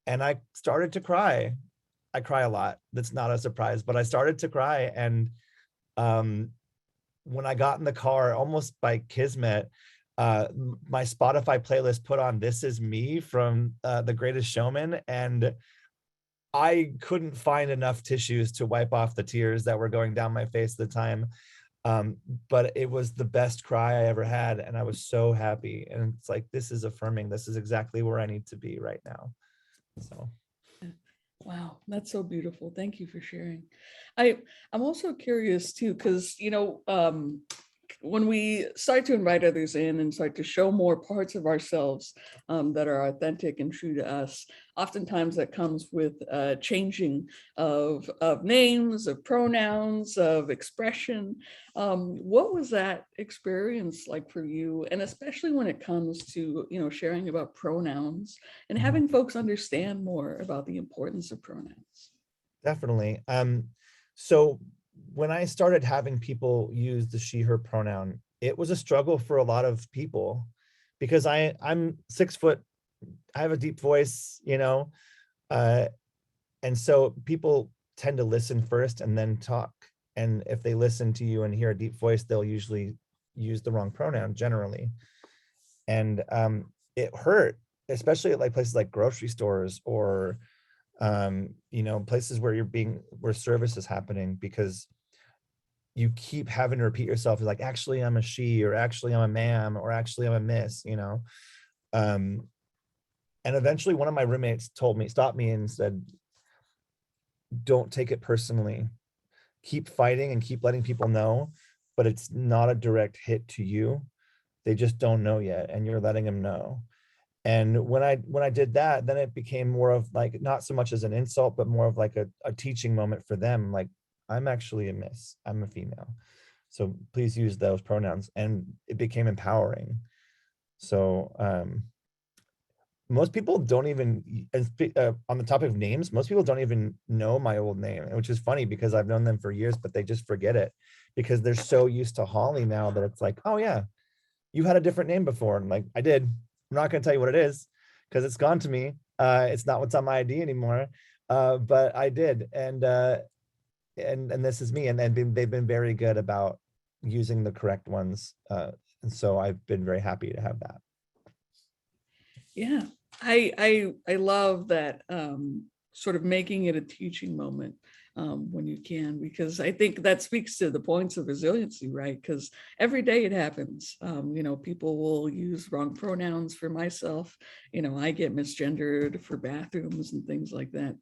And I started to cry. I cry a lot. That's not a surprise, but I started to cry. And when I got in the car, almost by kismet, my Spotify playlist put on "This Is Me" from The Greatest Showman, and I couldn't find enough tissues to wipe off the tears that were going down my face at the time. But it was the best cry I ever had, and I was so happy. And it's like, this is affirming. This is exactly where I need to be right now. So. Wow, that's so beautiful. Thank you for sharing. I'm also curious too, because when we start to invite others in and start to show more parts of ourselves that are authentic and true to us, oftentimes that comes with changing of names, of pronouns, of expression. What was that experience like for you? And especially when it comes to, sharing about pronouns and having folks understand more about the importance of pronouns. Definitely. So when I started having people use the she, her pronoun, it was a struggle for a lot of people because I'm 6 foot, I have a deep voice, and so people tend to listen first and then talk. And if they listen to you and hear a deep voice, they'll usually use the wrong pronoun generally. And it hurt, especially at like places like grocery stores or places where where service is happening, because you keep having to repeat yourself like, actually I'm a she, or actually I'm a ma'am, or actually I'm a miss, and eventually one of my roommates stopped me and said, don't take it personally, keep fighting and keep letting people know, but it's not a direct hit to you. They just don't know yet, and you're letting them know. And when I did that, then it became more of like, not so much as an insult, but more of like a teaching moment for them. Like, I'm actually a miss, I'm a female, so please use those pronouns. And it became empowering. So most people don't even, on the topic of names, most people don't even know my old name, which is funny because I've known them for years, but they just forget it because they're so used to Holly now that it's like, oh yeah, you had a different name before. And like, I did. I'm not going to tell you what it is because it's gone to me. It's not what's on my ID anymore, but I did. And this is me. And they've been very good about using the correct ones. And so I've been very happy to have that. Yeah, I love that sort of making it a teaching moment when you can, because I think that speaks to the points of resiliency, right? Because every day it happens. People will use wrong pronouns for myself. I get misgendered for bathrooms and things like that.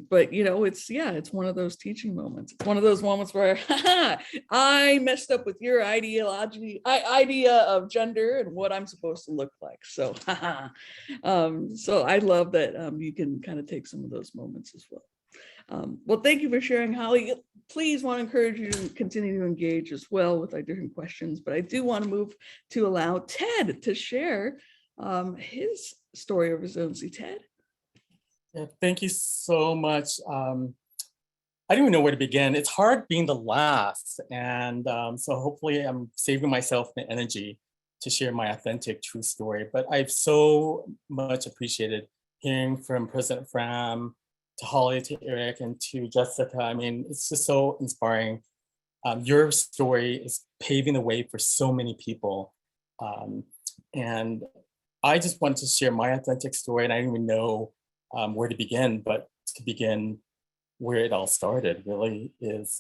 But it's one of those teaching moments. It's one of those moments where I messed up with your idea of gender and what I'm supposed to look like. So, so I love that you can kind of take some of those moments as well. Well, thank you for sharing, Holly. Please want to encourage you to continue to engage as well with our different questions, but I do want to move to allow Ted to share his story of resiliency. Ted? Yeah, thank you so much. I don't even know where to begin. It's hard being the last, and so hopefully I'm saving myself the energy to share my authentic, true story. But I've so much appreciated hearing from President Fran, Holly, to Eric, and to Jessica. I mean, it's just so inspiring. Your story is paving the way for so many people. And I just wanted to share my authentic story, and I didn't even know where to begin, but to begin where it all started really is,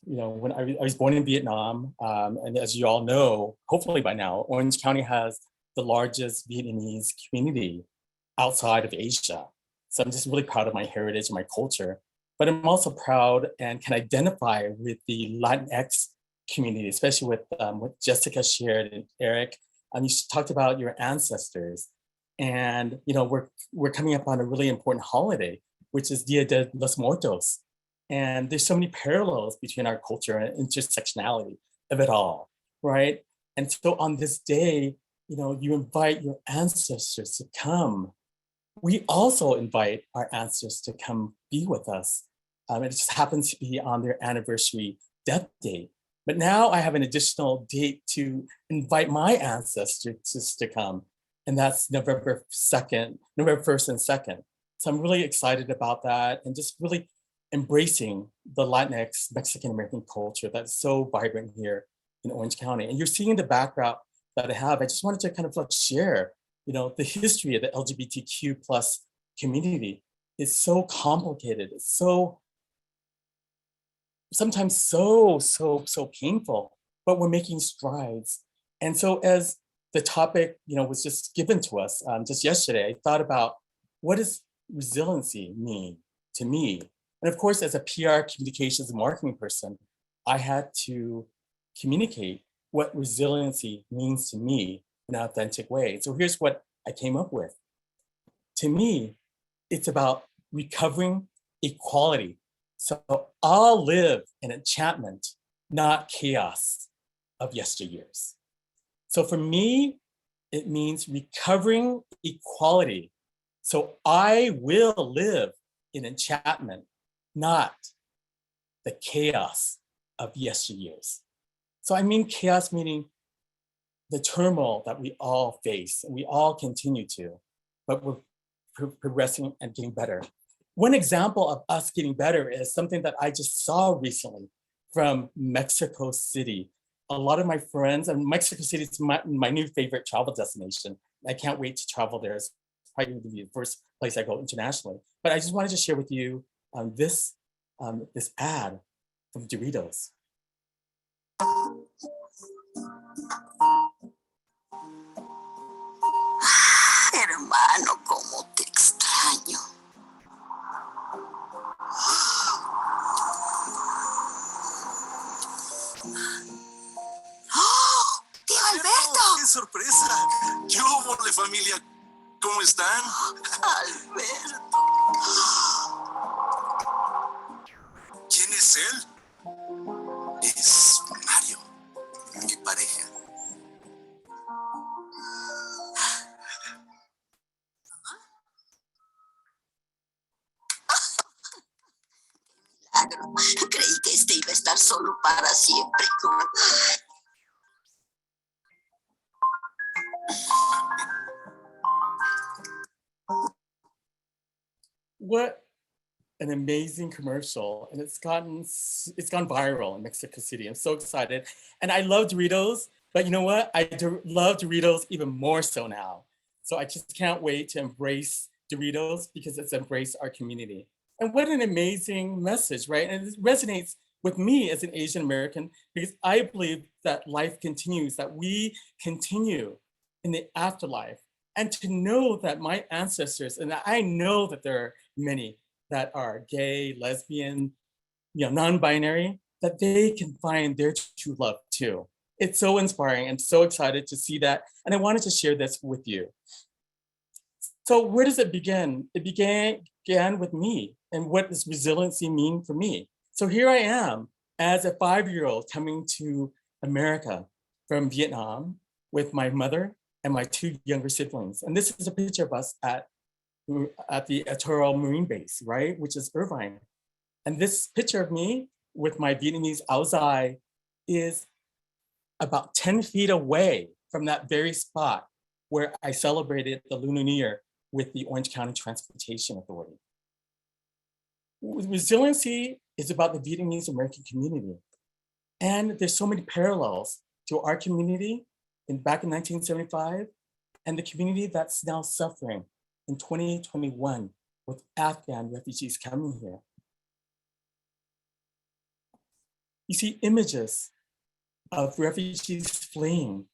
when I was born in Vietnam, and as you all know, hopefully by now, Orange County has the largest Vietnamese community outside of Asia. So I'm just really proud of my heritage and my culture, but I'm also proud and can identify with the Latinx community, especially with what Jessica shared and Eric. You talked about your ancestors, and we're coming up on a really important holiday, which is Dia de los Muertos. And there's so many parallels between our culture and intersectionality of it all, right? And so on this day, you invite your ancestors to come. We also invite our ancestors to come be with us. It just happens to be on their anniversary death date. But now I have an additional date to invite my ancestors to come, and that's November 1st and 2nd. So I'm really excited about that, and just really embracing the Latinx Mexican American culture that's so vibrant here in Orange County. And you're seeing the background that I have. I just wanted to kind of share, the history of the LGBTQ plus community is so complicated. It's so, sometimes so painful, but we're making strides. And so as the topic, was just given to us just yesterday, I thought about, what does resiliency mean to me? And of course, as a PR communications and marketing person, I had to communicate what resiliency means to me in an authentic way. So here's what I came up with. To me, it's about recovering equality. So I'll live in enchantment, not chaos of yesteryears. So for me, it means recovering equality. So I will live in enchantment, not the chaos of yesteryears. So I mean chaos meaning the turmoil that we all face and we all continue to, but we're progressing and getting better. One example of us getting better is something that I just saw recently from Mexico City. A lot of my friends, and Mexico City is my new favorite travel destination. I can't wait to travel there. It's probably going to be the first place I go internationally. But I just wanted to share with you this ad from Doritos. Hermano, cómo te extraño. ¡Oh! ¡Tío Alberto! ¡Qué sorpresa! ¿Qué hubo, familia? ¿Cómo están? Alberto. ¿Quién es él? Es Mario, mi pareja. Milagro. Creí que este iba a estar solo para siempre. What an amazing commercial, and it's gone viral in Mexico City. I'm so excited, and I love Doritos, but you know what? I love Doritos even more so now. So I just can't wait to embrace Doritos because it's embraced our community. And what an amazing message, right? And it resonates with me as an Asian American because I believe that life continues, that we continue in the afterlife. And to know that my ancestors, and I know that there are many that are gay, lesbian, non-binary, that they can find their true love too. It's so inspiring. I'm so excited to see that. And I wanted to share this with you. So where does it begin? It began with me. And what does resiliency mean for me? So here I am as a 5-year-old coming to America from Vietnam with my mother and my 2 younger siblings. And this is a picture of us at the Atoll Marine Base, right? Which is Irvine. And this picture of me with my Vietnamese áo dài is about 10 feet away from that very spot where I celebrated the Lunar New Year with the Orange County Transportation Authority. Resiliency is about the Vietnamese American community. And there's so many parallels to our community back in 1975 and the community that's now suffering in 2021 with Afghan refugees coming here. You see images of refugees fleeing.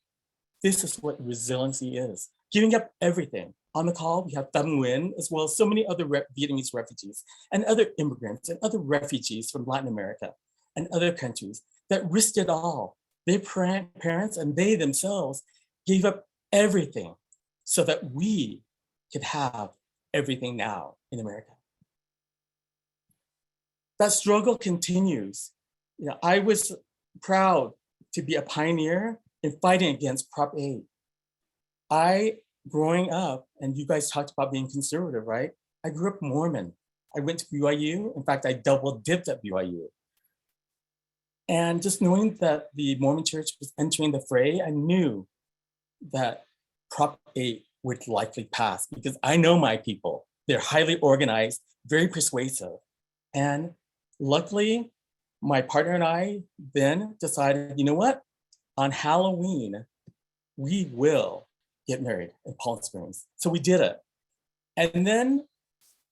This is what resiliency is, giving up everything. On the call, we have Nguyen, as well as so many other Vietnamese refugees and other immigrants and other refugees from Latin America and other countries that risked it all. Their parents and they themselves gave up everything so that we could have everything now in America. That struggle continues. You know, I was proud to be a pioneer in fighting against Prop 8. Growing up, and you guys talked about being conservative, right? I grew up Mormon. I went to BYU. In fact, I double dipped at BYU. And just knowing that the Mormon church was entering the fray, I knew that Prop 8 would likely pass because I know my people. They're highly organized, very persuasive. And luckily, my partner and I then decided, you know what? On Halloween, we will get married in Palm Springs. So we did it. And then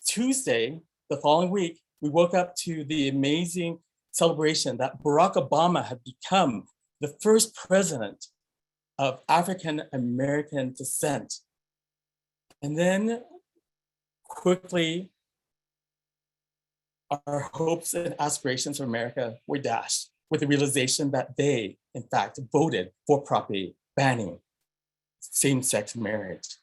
Tuesday, the following week, we woke up to the amazing celebration that Barack Obama had become the first president of African American descent. And then quickly, our hopes and aspirations for America were dashed with the realization that they, in fact, voted for Prop 8, banning same-sex marriage.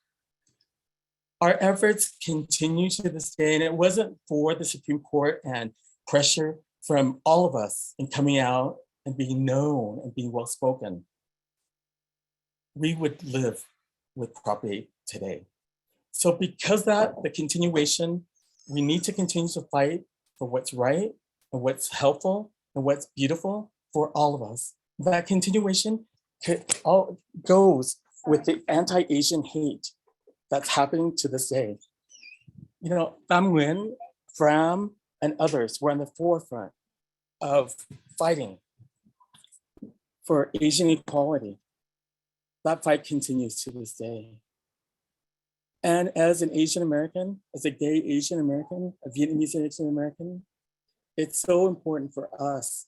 Our efforts continue to this day, and it wasn't for the Supreme Court and pressure from all of us in coming out and being known and being well-spoken, we would live with Prop 8 today. So because that, the continuation, we need to continue to fight for what's right and what's helpful and what's beautiful for all of us. That continuation all goes with the anti-Asian hate that's happening to this day. You know, Nguyen, Fran, and others were on the forefront of fighting for Asian equality. That fight continues to this day. And as an Asian American, as a gay Asian American, a Vietnamese Asian American, it's so important for us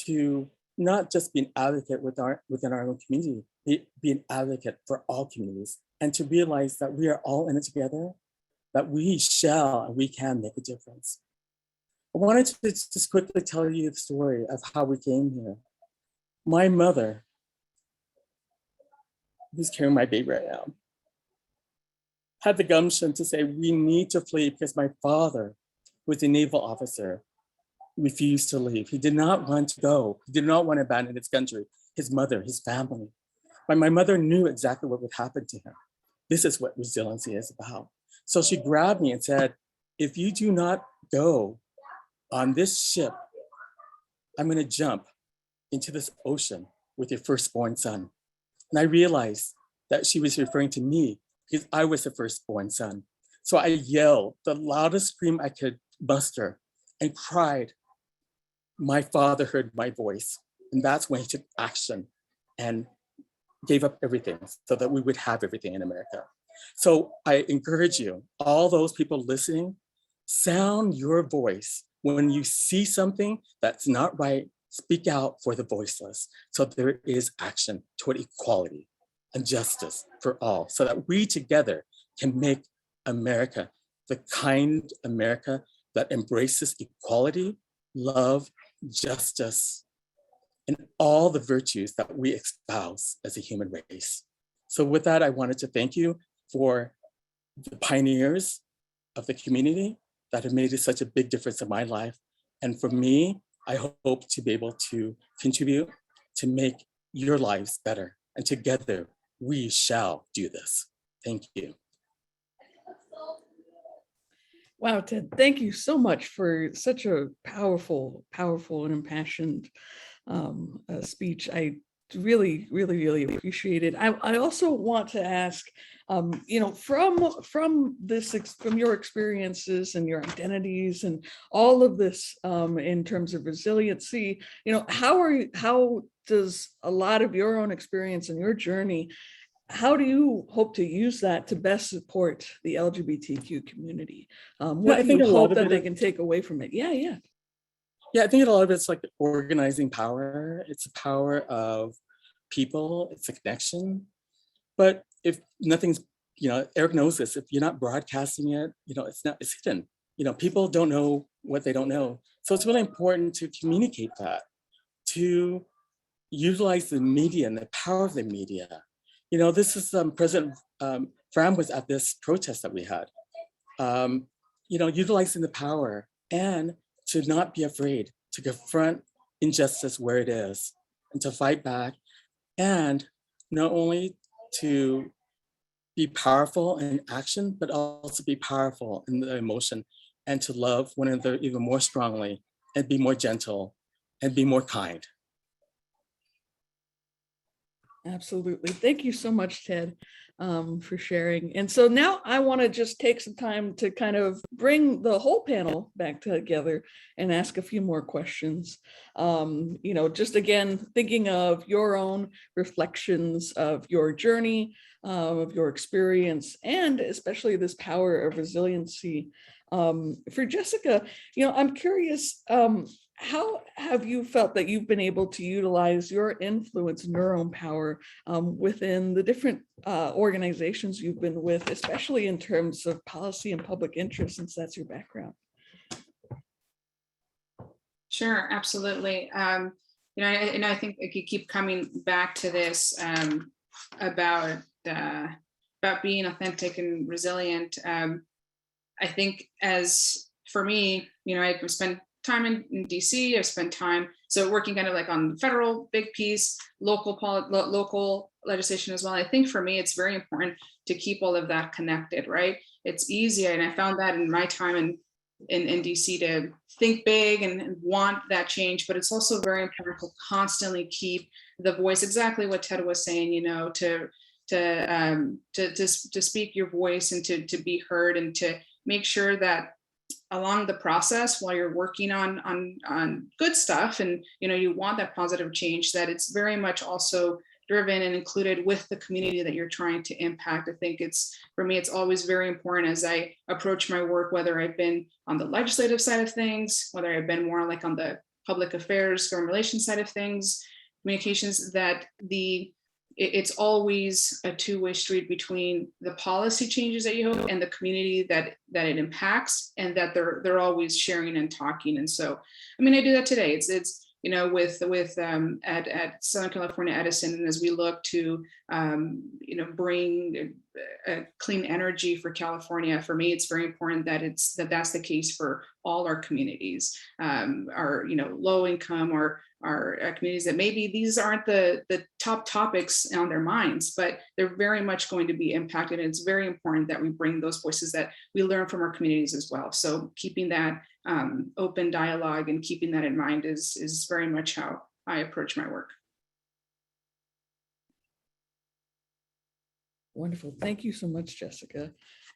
to not just be an advocate within our own community, be an advocate for all communities, and to realize that we are all in it together, that we shall and we can make a difference. I wanted to just quickly tell you the story of how we came here. My mother, who's carrying my baby right now, had the gumption to say, we need to flee because my father, who was a naval officer, refused to leave. He did not want to go. He did not want to abandon his country, his mother, his family. But my mother knew exactly what would happen to him. This is what resiliency is about. So she grabbed me and said, if you do not go on this ship, I'm going to jump into this ocean with your firstborn son. And I realized that she was referring to me because I was the firstborn son. So I yelled the loudest scream I could muster and cried. My father heard my voice, and that's when he took action and gave up everything so that we would have everything in America. So I encourage you, all those people listening, sound your voice. When you see something that's not right, speak out for the voiceless. So there is action toward equality and justice for all, so that we together can make America the kind America that embraces equality, love, justice, and all the virtues that we espouse as a human race. So with that, I wanted to thank you for the pioneers of the community that have made such a big difference in my life. And for me, I hope to be able to contribute to make your lives better. And together, we shall do this. Thank you. Wow, Ted, thank you so much for such a powerful and impassioned speech. Really, really, really appreciate it. I also want to ask, you know, from your experiences and your identities and all of this, in terms of resiliency, you know, how does a lot of your own experience and your journey, how do you hope to use that to best support the LGBTQ community? What I do think you a lot hope of that it they is- can take away from it? Yeah. Yeah, I think a lot of it's like the organizing power. It's the power of people. It's a connection. But if nothing's, you know, Eric knows this, if you're not broadcasting it, you know, it's hidden. You know, people don't know what they don't know. So it's really important to communicate that, to utilize the media and the power of the media. You know, this is President Fran was at this protest that we had. You know, utilizing the power and to not be afraid to confront injustice where it is and to fight back, and not only to be powerful in action, but also be powerful in the emotion and to love one another even more strongly and be more gentle and be more kind. Absolutely. Thank you so much, Ted, for sharing. And so now I want to just take some time to kind of bring the whole panel back together and ask a few more questions. You know, just again, thinking of your own reflections of your journey, of your experience, and especially this power of resiliency. For Jessica, you know, I'm curious, how have you felt that you've been able to utilize your influence and your own power within the different organizations you've been with, especially in terms of policy and public interest, since that's your background? Sure, absolutely. You know, and I think you keep coming back to this about being authentic and resilient. I think as for me, you know, I've spent time in DC. I've spent time working kind of like on the federal big piece, local legislation as well. I think for me, it's very important to keep all of that connected, right? It's easier, and I found that in my time in DC to think big and want that change, but it's also very important to constantly keep the voice, exactly what Ted was saying, you know, to speak your voice and to be heard, and to make sure that along the process while you're working on good stuff, and you know, you want that positive change, that it's very much also driven and included with the community that you're trying to impact. I think for me, it's always very important as I approach my work, whether I've been on the legislative side of things, whether I've been more like on the public affairs, government relations side of things, communications, that it's always a two-way street between the policy changes that you hope and the community that it impacts, and that they're always sharing and talking. And so, I mean, I do that today. It's you know, with at Southern California Edison, and as we look to you know, bring clean energy for California, for me, it's very important that that's the case for all our communities, our, you know, low income, or our communities that maybe these aren't the top topics on their minds, but they're very much going to be impacted. And it's very important that we bring those voices that we learn from our communities as well. So keeping that open dialogue and keeping that in mind is very much how I approach my work. Wonderful. Thank you so much, Jessica.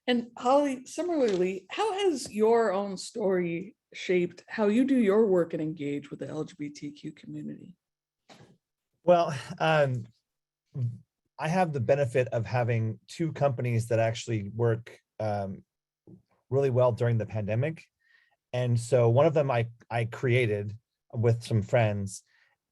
And Holly, similarly, how has your own story shaped how you do your work and engage with the LGBTQ community? Well, I have the benefit of having two companies that actually work really well during the pandemic. And so one of them I created with some friends.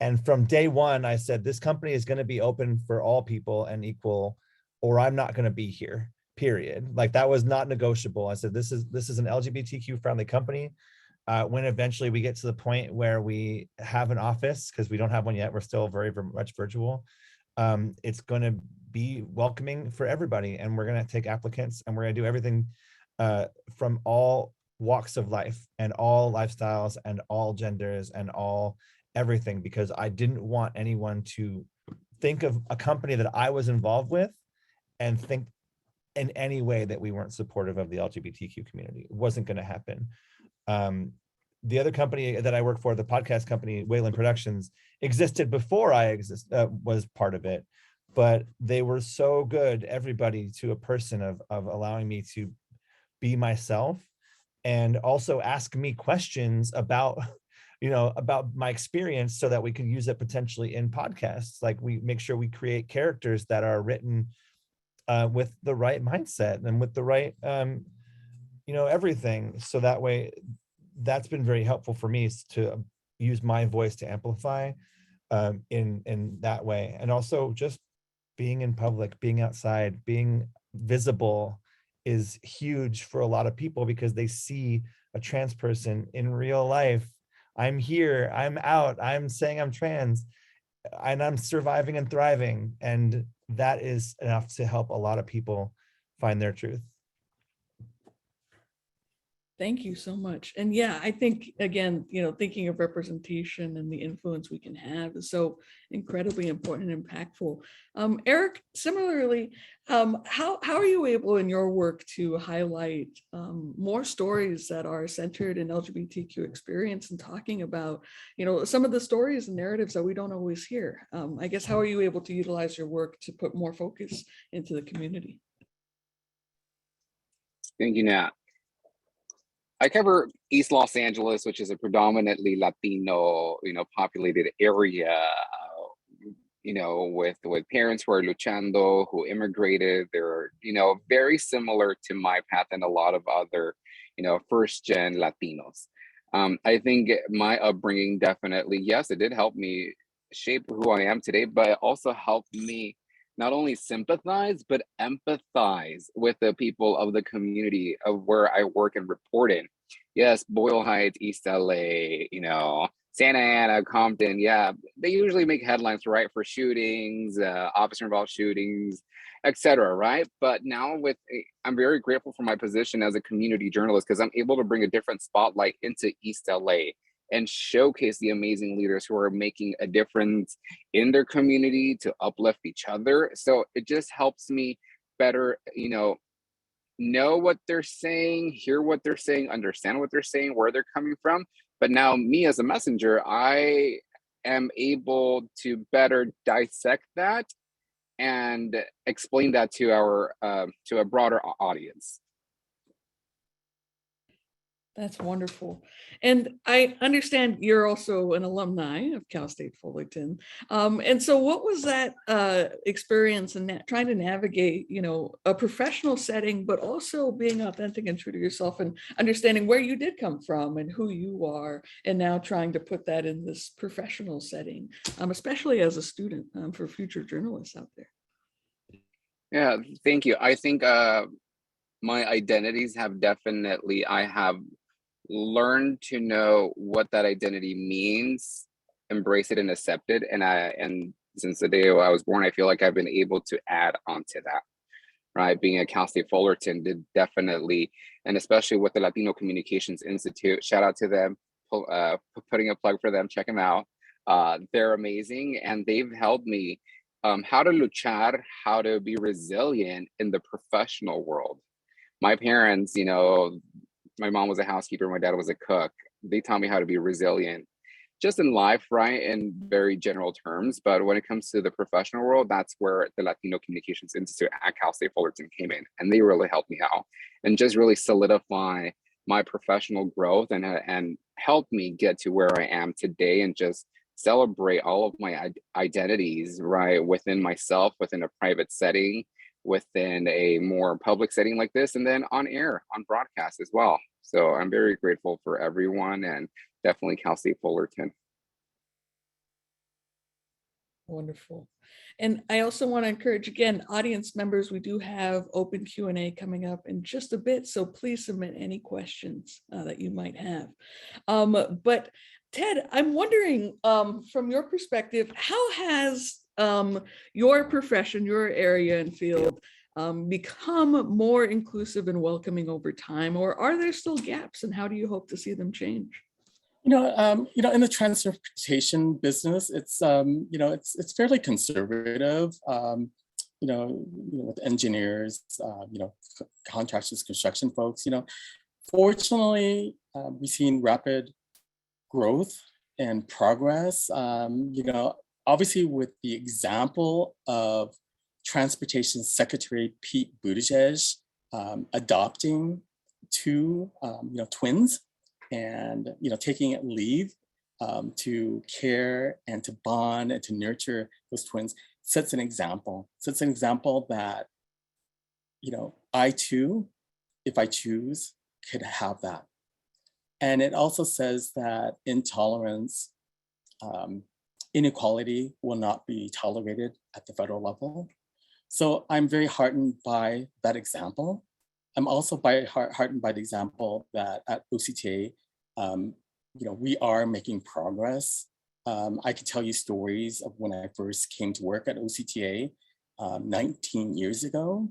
And from day one, I said, this company is going to be open for all people and equal, or I'm not going to be here, period. Like, that was not negotiable. I said, this is an LGBTQ friendly company. When eventually we get to the point where we have an office, because we don't have one yet, we're still very, very much virtual. It's going to be welcoming for everybody, and we're going to take applicants, and we're going to do everything from all walks of life and all lifestyles and all genders and all everything, because I didn't want anyone to think of a company that I was involved with and think in any way that we weren't supportive of the LGBTQ community. It wasn't going to happen. the other company that I work for, the podcast company, Wayland Productions, existed before I was part of it. But they were so good, everybody, to a person of allowing me to be myself and also ask me questions about, about my experience so that we can use it potentially in podcasts. Like, we make sure we create characters that are written with the right mindset and with the right, everything. So that way, that's been very helpful for me, is to use my voice to amplify in that way. And also just being in public, being outside, being visible is huge for a lot of people, because they see a trans person in real life. I'm here, I'm out, I'm saying I'm trans, and I'm surviving and thriving. And that is enough to help a lot of people find their truth. Thank you so much. And yeah, I think, again, thinking of representation and the influence we can have is so incredibly important and impactful. Eric, similarly, how are you able in your work to highlight more stories that are centered in LGBTQ experience and talking about, some of the stories and narratives that we don't always hear? I guess, how are you able to utilize your work to put more focus into the community? Thank you, Nat. I cover East Los Angeles, which is a predominantly Latino, populated area, with parents who are luchando, who immigrated. They're, very similar to my path and a lot of other, first gen Latinos. I think my upbringing definitely, yes, it did help me shape who I am today, but it also helped me not only sympathize, but empathize with the people of the community of where I work and report in. Yes, Boyle Heights, East LA, Santa Ana, Compton. Yeah, they usually make headlines, right, for shootings, officer-involved shootings, etc. Right? But now I'm very grateful for my position as a community journalist, because I'm able to bring a different spotlight into East LA and showcase the amazing leaders who are making a difference in their community to uplift each other. So it just helps me better, know what they're saying, hear what they're saying, understand what they're saying, where they're coming from. But now me as a messenger, I am able to better dissect that and explain that to a broader audience. That's wonderful. And I understand you're also an alumni of Cal State Fullerton. And so what was that experience in trying to navigate, a professional setting, but also being authentic and true to yourself and understanding where you did come from and who you are, and now trying to put that in this professional setting, especially as a student, for future journalists out there? Yeah, thank you. I think my identities have definitely, I have learned to know what that identity means, embrace it and accept it. And since the day I was born, I feel like I've been able to add on to that, right? Being at Cal State Fullerton did definitely, and especially with the Latino Communications Institute, shout out to them, putting a plug for them, check them out. They're amazing, and they've helped me how to luchar, how to be resilient in the professional world. My parents, my mom was a housekeeper, my dad was a cook. They taught me how to be resilient just in life, right? In very general terms. But when it comes to the professional world, that's where the Latino Communications Institute at Cal State Fullerton came in. And they really helped me out and just really solidify my professional growth and help me get to where I am today, and just celebrate all of my identities, right? Within myself, within a private setting, within a more public setting like this, and then on air, on broadcast as well. So I'm very grateful for everyone, and definitely Cal State Fullerton. Wonderful. And I also want to encourage, again, audience members, we do have open Q&A coming up in just a bit, so please submit any questions that you might have. But Ted, I'm wondering, from your perspective, how has your profession, your area and field become more inclusive and welcoming over time, or are there still gaps, and how do you hope to see them change? In the transportation business, it's it's fairly conservative. With engineers, contractors, construction folks. Fortunately, we've seen rapid growth and progress. Obviously with the example of Transportation Secretary Pete Buttigieg adopting two, twins, and taking leave to care and to bond and to nurture those twins sets an example. That I too, if I choose, could have that. And it also says that intolerance, inequality will not be tolerated at the federal level. So I'm very heartened by that example. I'm also heartened by the example that at OCTA, we are making progress. I could tell you stories of when I first came to work at OCTA 19 years ago,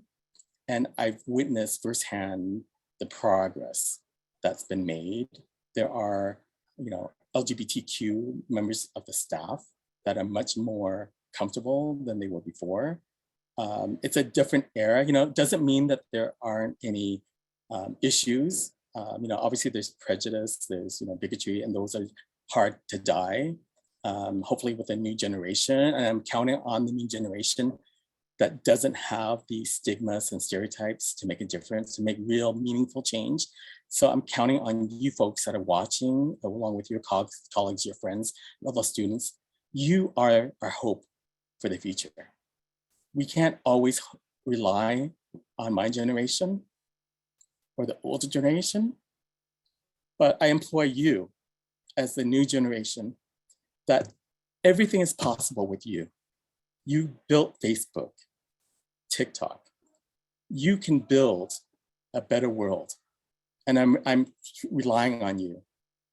and I've witnessed firsthand the progress that's been made. There are, LGBTQ members of the staff that are much more comfortable than they were before. It's a different era. It doesn't mean that there aren't any issues. Obviously there's prejudice, there's bigotry, and those are hard to die. Hopefully with a new generation, and I'm counting on the new generation that doesn't have these stigmas and stereotypes to make a difference, to make real meaningful change. So I'm counting on you folks that are watching, along with your colleagues, your friends, other students. You are our hope for the future. We can't always rely on my generation or the older generation, but I implore you as the new generation that everything is possible with you. You built Facebook, TikTok. You can build a better world. And I'm relying on you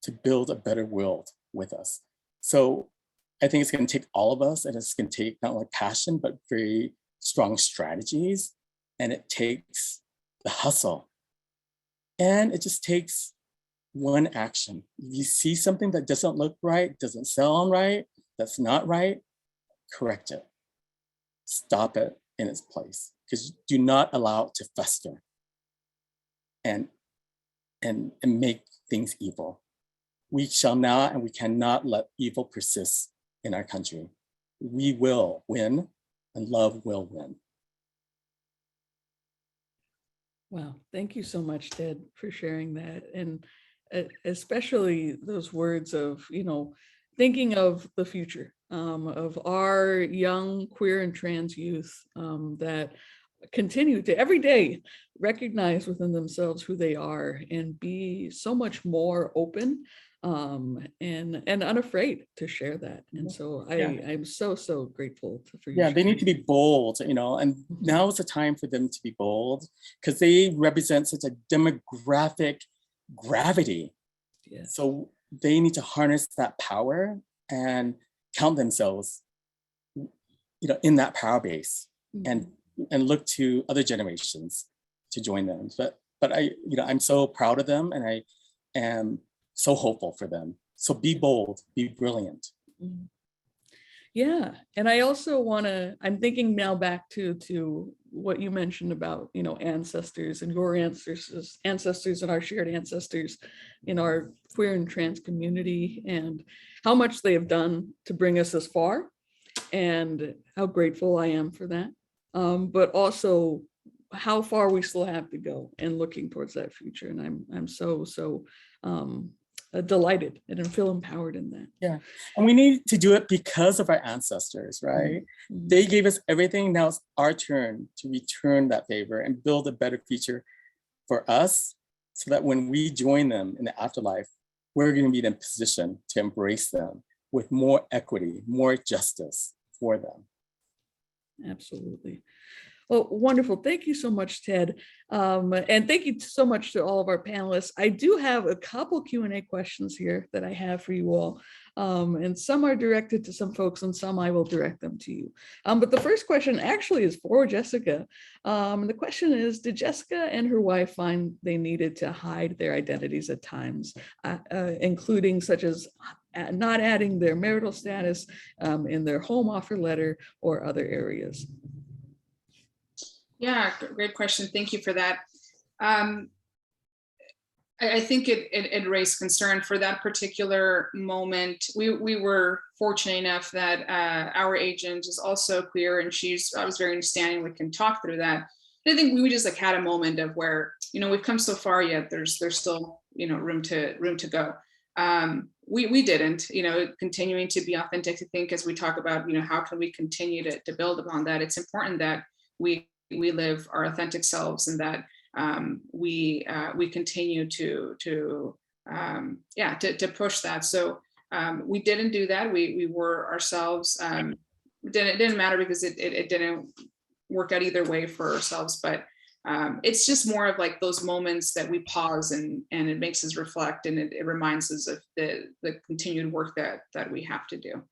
to build a better world with us. So I think it's going to take all of us, and it's going to take not only passion, but very strong strategies. And it takes the hustle. And it just takes one action. If you see something that doesn't look right, doesn't sound right, that's not right, correct it. Stop it in its place, because do not allow it to fester and make things evil. We shall not, and we cannot let evil persist in our country. We will win, and love will win. Wow, thank you so much, Ted, for sharing that. And especially those words of, thinking of the future, of our young queer and trans youth that continue to every day recognize within themselves who they are and be so much more open and unafraid to share that. And so I'm so grateful for you. Yeah, they need to be bold, and now is the time for them to be bold, because they represent such a demographic gravity. Yeah. So they need to harness that power and count themselves, in that power base, and look to other generations to join them. But I'm so proud of them, and I am so hopeful for them. So be bold, be brilliant. Yeah, and I also I'm thinking now back to what you mentioned about, ancestors and your ancestors and our shared ancestors in our queer and trans community, and how much they have done to bring us this far, and how grateful I am for that. But also how far we still have to go and looking towards that future. And I'm so delighted and feel empowered in that. Yeah, and we need to do it because of our ancestors, right? Mm-hmm. They gave us everything. Now it's our turn to return that favor and build a better future for us, so that when we join them in the afterlife, we're going to be in a position to embrace them with more equity, more justice for them. Absolutely. Well, wonderful. Thank you so much, Ted. And thank you so much to all of our panelists. I do have a couple Q&A questions here that I have for you all. And some are directed to some folks and some I will direct them to you. But the first question actually is for Jessica. The question is, did Jessica and her wife find they needed to hide their identities at times, including such as not adding their marital status in their home offer letter or other areas? Yeah, great question. Thank you for that. I think it raised concern for that particular moment. We were fortunate enough that our agent is also queer, and I was very understanding. We can talk through that. And I think we just like had a moment of where, we've come so far, yet there's still, room to go. We didn't, continuing to be authentic. I think as we talk about, how can we continue to build upon that? It's important that we live our authentic selves, and that we continue to push that. So we didn't do that. We were ourselves. It didn't matter because it didn't work out either way for ourselves. But it's just more of like those moments that we pause, and it makes us reflect, and it reminds us of the continued work that we have to do.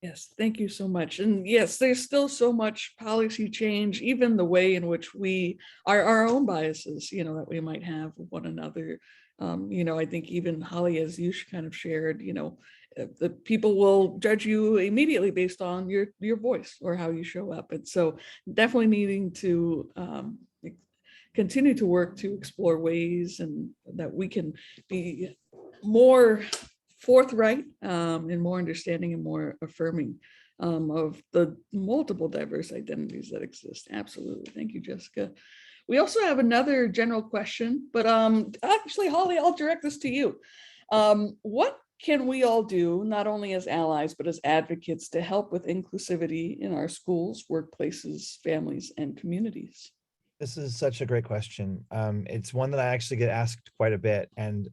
Yes, thank you so much. And yes, there's still so much policy change, even the way in which we are our own biases, that we might have with one another. I think even Holly, as you kind of shared, the people will judge you immediately based on your voice or how you show up. And so definitely needing to continue to work to explore ways and that we can be more forthright and more understanding and more affirming of the multiple diverse identities that exist. Absolutely. Thank you, Jessica. We also have another general question, but actually, Holly, I'll direct this to you. What can we all do, not only as allies, but as advocates, to help with inclusivity in our schools, workplaces, families, and communities? This is such a great question. It's one that I actually get asked quite a bit, and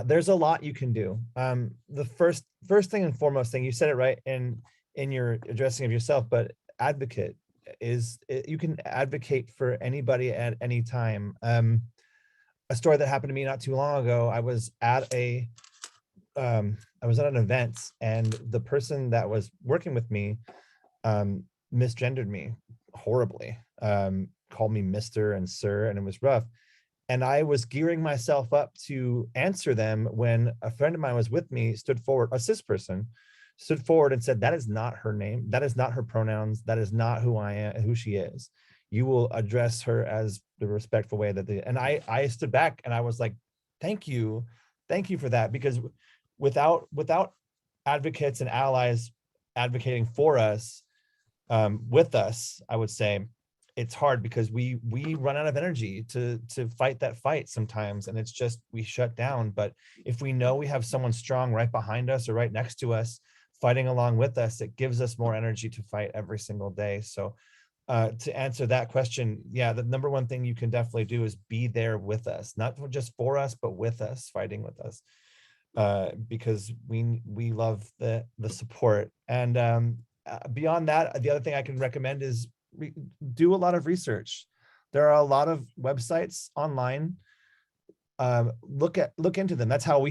there's a lot you can do. The first thing and foremost thing, you said it right in your addressing of yourself, but advocate is, you can advocate for anybody at any time. A story that happened to me not too long ago, I was at an event, and the person that was working with me misgendered me horribly, called me Mr. and Sir, and it was rough. And I was gearing myself up to answer them when a friend of mine was with me, stood forward, a cis person, stood forward and said, that is not her name. That is not her pronouns. That is not who I am, who she is. You will address her as the respectful way that and I stood back and I was like, thank you for that. Because without advocates and allies advocating for us, with us, I would say, it's hard because we run out of energy to fight that fight sometimes, and it's just, we shut down. But if we know we have someone strong right behind us or right next to us fighting along with us, it gives us more energy to fight every single day. So to answer that question, yeah, the number one thing you can definitely do is be there with us, not just for us, but with us, fighting with us, because we love the support. And beyond that, the other thing I can recommend is do a lot of research. There are a lot of websites online. Look into them. That's how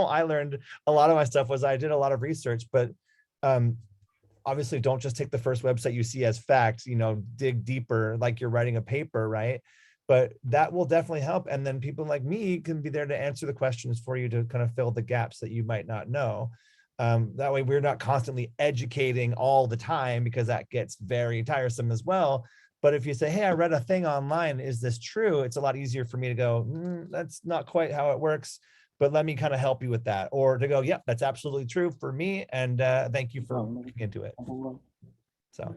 I learned a lot of my stuff, was I did a lot of research. But obviously, don't just take the first website you see as fact. Dig deeper, like you're writing a paper, right? But that will definitely help. And then people like me can be there to answer the questions for you, to kind of fill the gaps that you might not know. That way we're not constantly educating all the time, because that gets very tiresome as well. But if you say, hey, I read a thing online, is this true? It's a lot easier for me to go, that's not quite how it works, but let me kind of help you with that. Or to go, yep, that's absolutely true for me. And thank you for looking into it. So.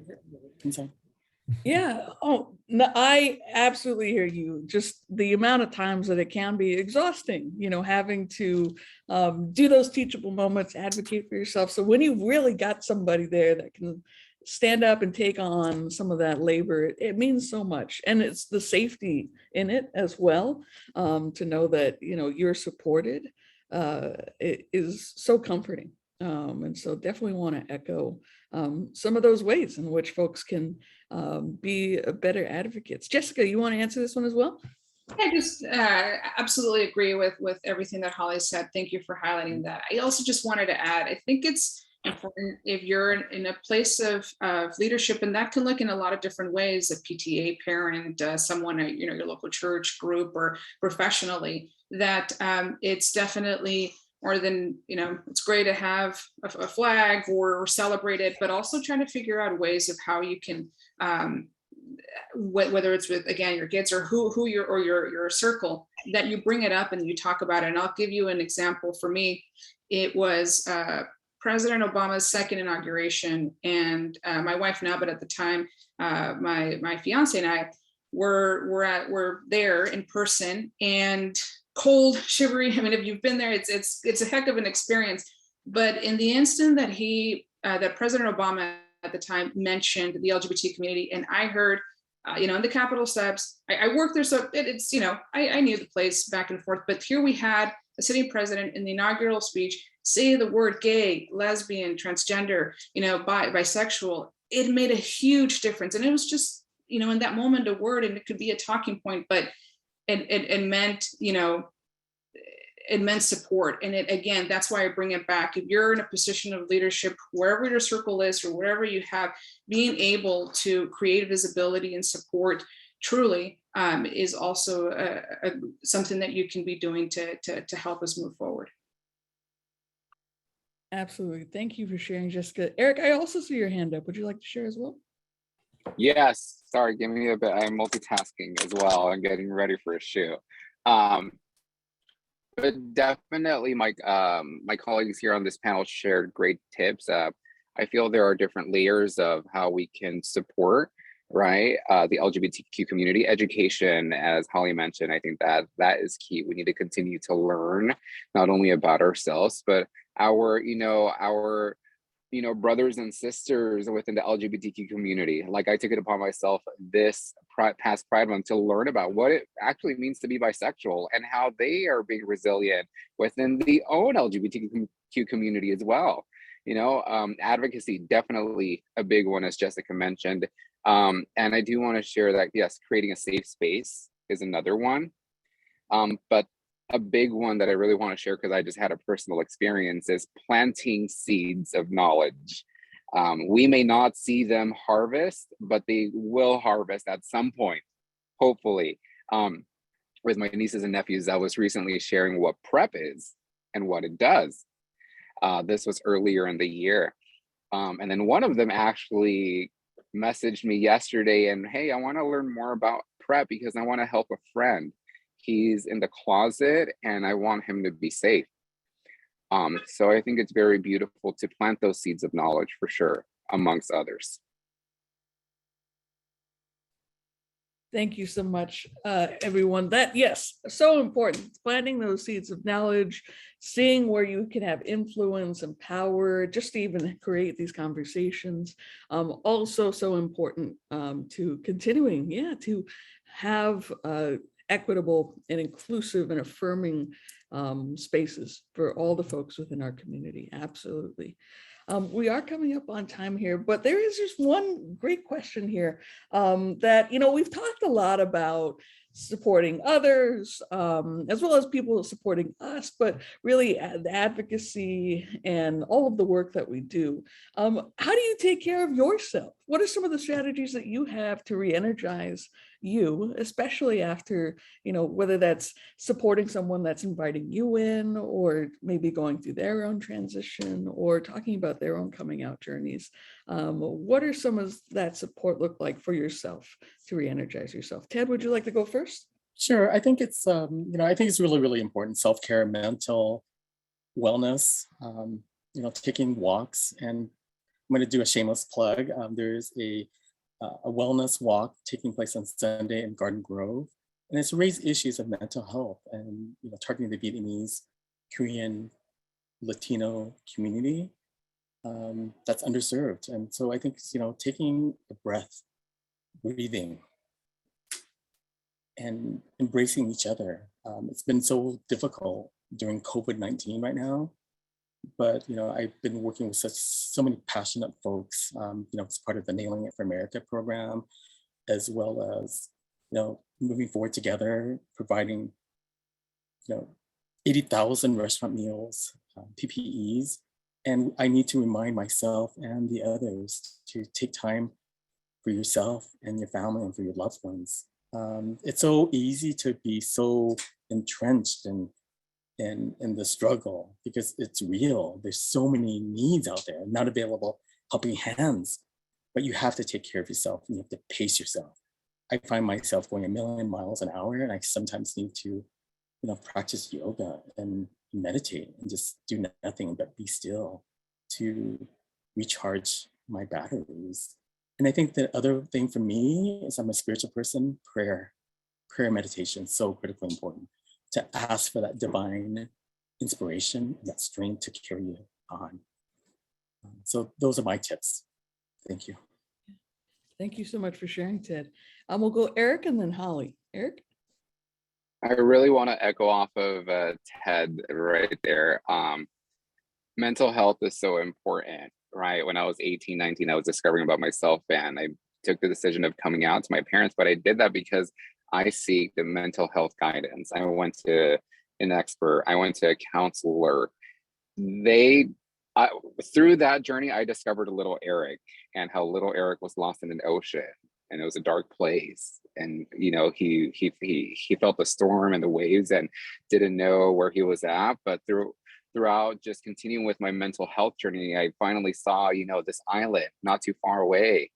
Yeah. Oh, no, I absolutely hear you. Just the amount of times that it can be exhausting, having to do those teachable moments, advocate for yourself. So when you really got somebody there that can stand up and take on some of that labor, it means so much. And it's the safety in it as well, to know that, you're supported. It is so comforting. And so definitely want to echo some of those ways in which folks can be better advocates. Jessica, you want to answer this one as well? I just absolutely agree with everything that Holly said. Thank you for highlighting that. I also just wanted to add, I think it's important if you're in a place of leadership, and that can look in a lot of different ways, a PTA parent, someone at your local church group, or professionally, that it's definitely more than, it's great to have a flag or celebrate it, but also trying to figure out ways of how you can whether it's with, again, your kids or who your circle, that you bring it up and you talk about it. And I'll give you an example. For me, it was President Obama's second inauguration, and my wife now, but at the time, my fiance and I were there in person, and cold, shivery. I mean, if you've been there, it's a heck of an experience. But in the instant that that President Obama at the time mentioned the LGBT community, and I heard, in the Capitol steps, I worked there, so it's, I knew the place back and forth. But here we had the sitting president in the inaugural speech say the word gay, lesbian, transgender, bisexual. It made a huge difference, and it was just, in that moment, a word, and it could be a talking point, but it meant, it meant support. And again, that's why I bring it back. If you're in a position of leadership, wherever your circle is or wherever you have, being able to create visibility and support truly is also something that you can be doing to help us move forward. Absolutely. Thank you for sharing, Jessica. Eric, I also see your hand up. Would you like to share as well? Yes, sorry, give me a bit. I'm multitasking as well and getting ready for a shoot. But definitely my colleagues here on this panel shared great tips. I feel there are different layers of how we can support, right, the LGBTQ community. Education, as Holly mentioned, I think that is key. We need to continue to learn not only about ourselves, but our brothers and sisters within the LGBTQ community. Like, I took it upon myself this past Pride Month to learn about what it actually means to be bisexual and how they are being resilient within the own LGBTQ community as well. Advocacy, definitely a big one, as Jessica mentioned. And I do want to share that, yes, creating a safe space is another one. But a big one that I really want to share, because I just had a personal experience, is planting seeds of knowledge. We may not see them harvest, but they will harvest at some point, hopefully. With my nieces and nephews, I was recently sharing what PrEP is and what it does. This was earlier in the year. And then one of them actually messaged me yesterday and, hey, I want to learn more about PrEP because I want to help a friend. He's in the closet and I want him to be safe. So I think it's very beautiful to plant those seeds of knowledge, for sure, amongst others. Thank you so much, everyone. That, yes, so important. Planting those seeds of knowledge, seeing where you can have influence and power, just to even create these conversations. Also so important to continuing, to have equitable and inclusive and affirming spaces for all the folks within our community. Absolutely. We are coming up on time here, but there is just one great question here that, we've talked a lot about supporting others, as well as people supporting us, but really the advocacy and all of the work that we do. How do you take care of yourself? What are some of the strategies that you have to re-energize you, especially after, whether that's supporting someone that's inviting you in, or maybe going through their own transition, or talking about their own coming out journeys? What are some of that support look like for yourself to re-energize yourself? Ted, would you like to go first? Sure. I think it's, I think it's really, really important. Self-care, mental wellness, taking walks. And I'm going to do a shameless plug. There's a wellness walk taking place on Sunday in Garden Grove. And it's to raise issues of mental health and, targeting the Vietnamese, Korean, Latino community that's underserved. And so I think, taking a breath, breathing, and embracing each other. It's been so difficult during COVID-19 right now, but I've been working with so many passionate folks, as part of the Nailing It for America program, as well as moving forward together, providing 80,000 restaurant meals, PPEs, and I need to remind myself and the others to take time for yourself and your family and for your loved ones. It's so easy to be so entrenched in the struggle because it's real. There's so many needs out there, not available helping hands, but you have to take care of yourself and you have to pace yourself. I find myself going a million miles an hour, and I sometimes need to, practice yoga and meditate and just do nothing but be still to recharge my batteries. And I think the other thing for me is I'm a spiritual person, prayer meditation is so critically important, to ask for that divine inspiration, that strength to carry you on. So those are my tips. Thank you. Thank you so much for sharing, Ted. We'll go Eric and then Holly. Eric? I really want to echo off of Ted right there. Mental health is so important, right? When I was 18, 19, I was discovering about myself, and I took the decision of coming out to my parents, but I did that because I seek the mental health guidance. I went to an expert, I went to a counselor. Through that journey, I discovered little Eric and how little Eric was lost in an ocean, and it was a dark place. And he felt the storm and the waves and didn't know where he was at. But throughout just continuing with my mental health journey, I finally saw this island not too far away,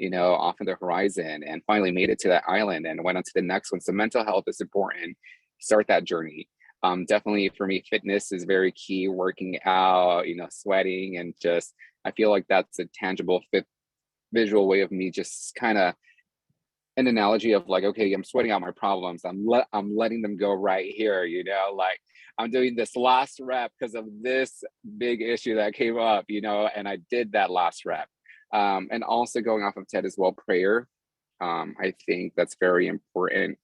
off in the horizon, and finally made it to that island and went on to the next one. So mental health is important. Start that journey. Definitely for me, fitness is very key. Working out, sweating, and just I feel like that's a tangible, visual way of me just kind of an analogy of like, okay, I'm sweating out my problems. I'm letting them go right here. Like I'm doing this last rep because of this big issue that came up. And I did that last rep. And also going off of Ted as well, prayer. I think that's very important.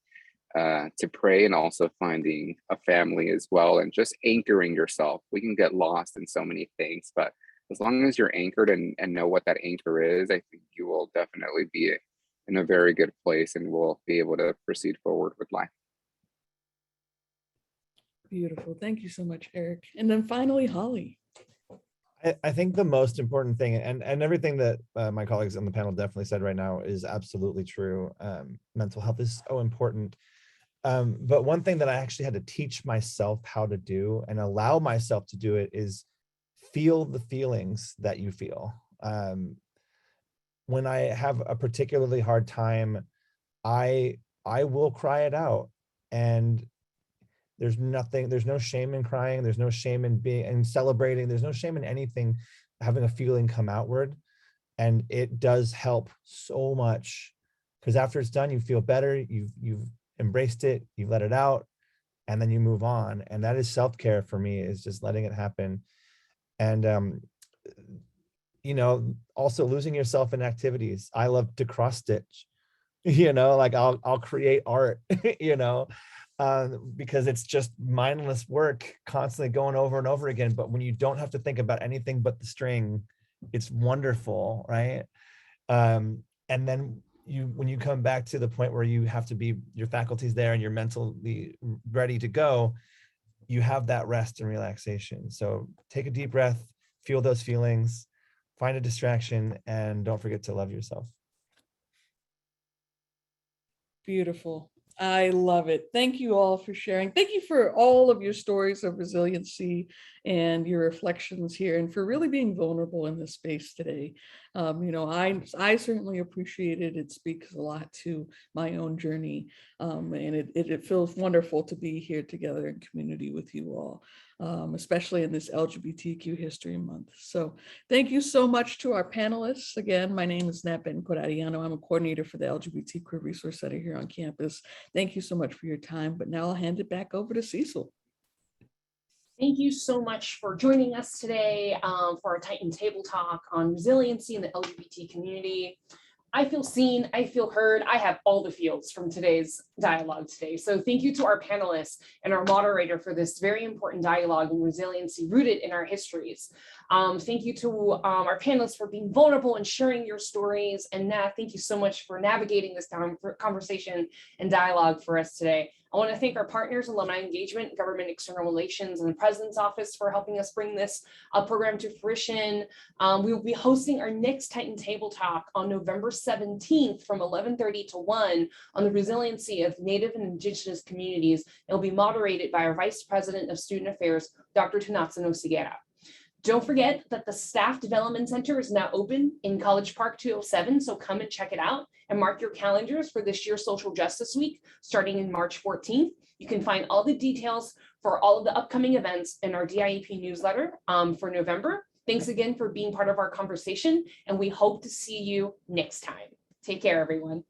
To pray, and also finding a family as well, and just anchoring yourself. We can get lost in so many things, but as long as you're anchored and know what that anchor is, I think you will definitely be in a very good place and will be able to proceed forward with life. Beautiful. Thank you so much, Eric. And then finally, Holly. I think the most important thing, and everything that my colleagues on the panel definitely said right now is absolutely true. Mental health is so important. But one thing that I actually had to teach myself how to do and allow myself to do it is feel the feelings that you feel. When I have a particularly hard time, I will cry it out, and there's no shame in crying. There's no shame in celebrating. There's no shame in anything, having a feeling come outward. And it does help so much, because after it's done, you feel better. You've embraced it, you let it out, and then you move on. And that is self-care for me, is just letting it happen. And also losing yourself in activities. I love to cross stitch, like I'll create art, because it's just mindless work, constantly going over and over again. But when you don't have to think about anything but the string, it's wonderful, right? And then when you come back to the point where you have to be, your faculty's there and you're mentally ready to go, you have that rest and relaxation. So take a deep breath, feel those feelings, find a distraction, and don't forget to love yourself. Beautiful. I love it. Thank you all for sharing. Thank you for all of your stories of resiliency and your reflections here, and for really being vulnerable in this space today. I certainly appreciate it. It speaks a lot to my own journey, and it feels wonderful to be here together in community with you all, especially in this LGBTQ History Month. So thank you so much to our panelists. Again, my name is Betancourt. I'm a coordinator for the LGBTQ Resource Center here on campus. Thank you so much for your time, but now I'll hand it back over to Cecil. Thank you so much for joining us today for our Titan Table Talk on resiliency in the LGBT community. I feel seen, I feel heard. I have all the feels from today's dialogue today. So thank you to our panelists and our moderator for this very important dialogue and resiliency rooted in our histories. Thank you to our panelists for being vulnerable and sharing your stories. And Nat, thank you so much for navigating this conversation and dialogue for us today. I want to thank our partners, Alumni Engagement, Government External Relations, and the President's Office for helping us bring this program to fruition. We will be hosting our next Titan Table Talk on November 17th from 11:30 to 1 on the resiliency of Native and Indigenous communities. It will be moderated by our Vice President of Student Affairs, Dr. Tunatsuno Sigera. Don't forget that the Staff Development Center is now open in College Park 207, so come and check it out and mark your calendars for this year's Social Justice Week, starting in March 14th. You can find all the details for all of the upcoming events in our DIEP newsletter for November. Thanks again for being part of our conversation, and we hope to see you next time. Take care, everyone.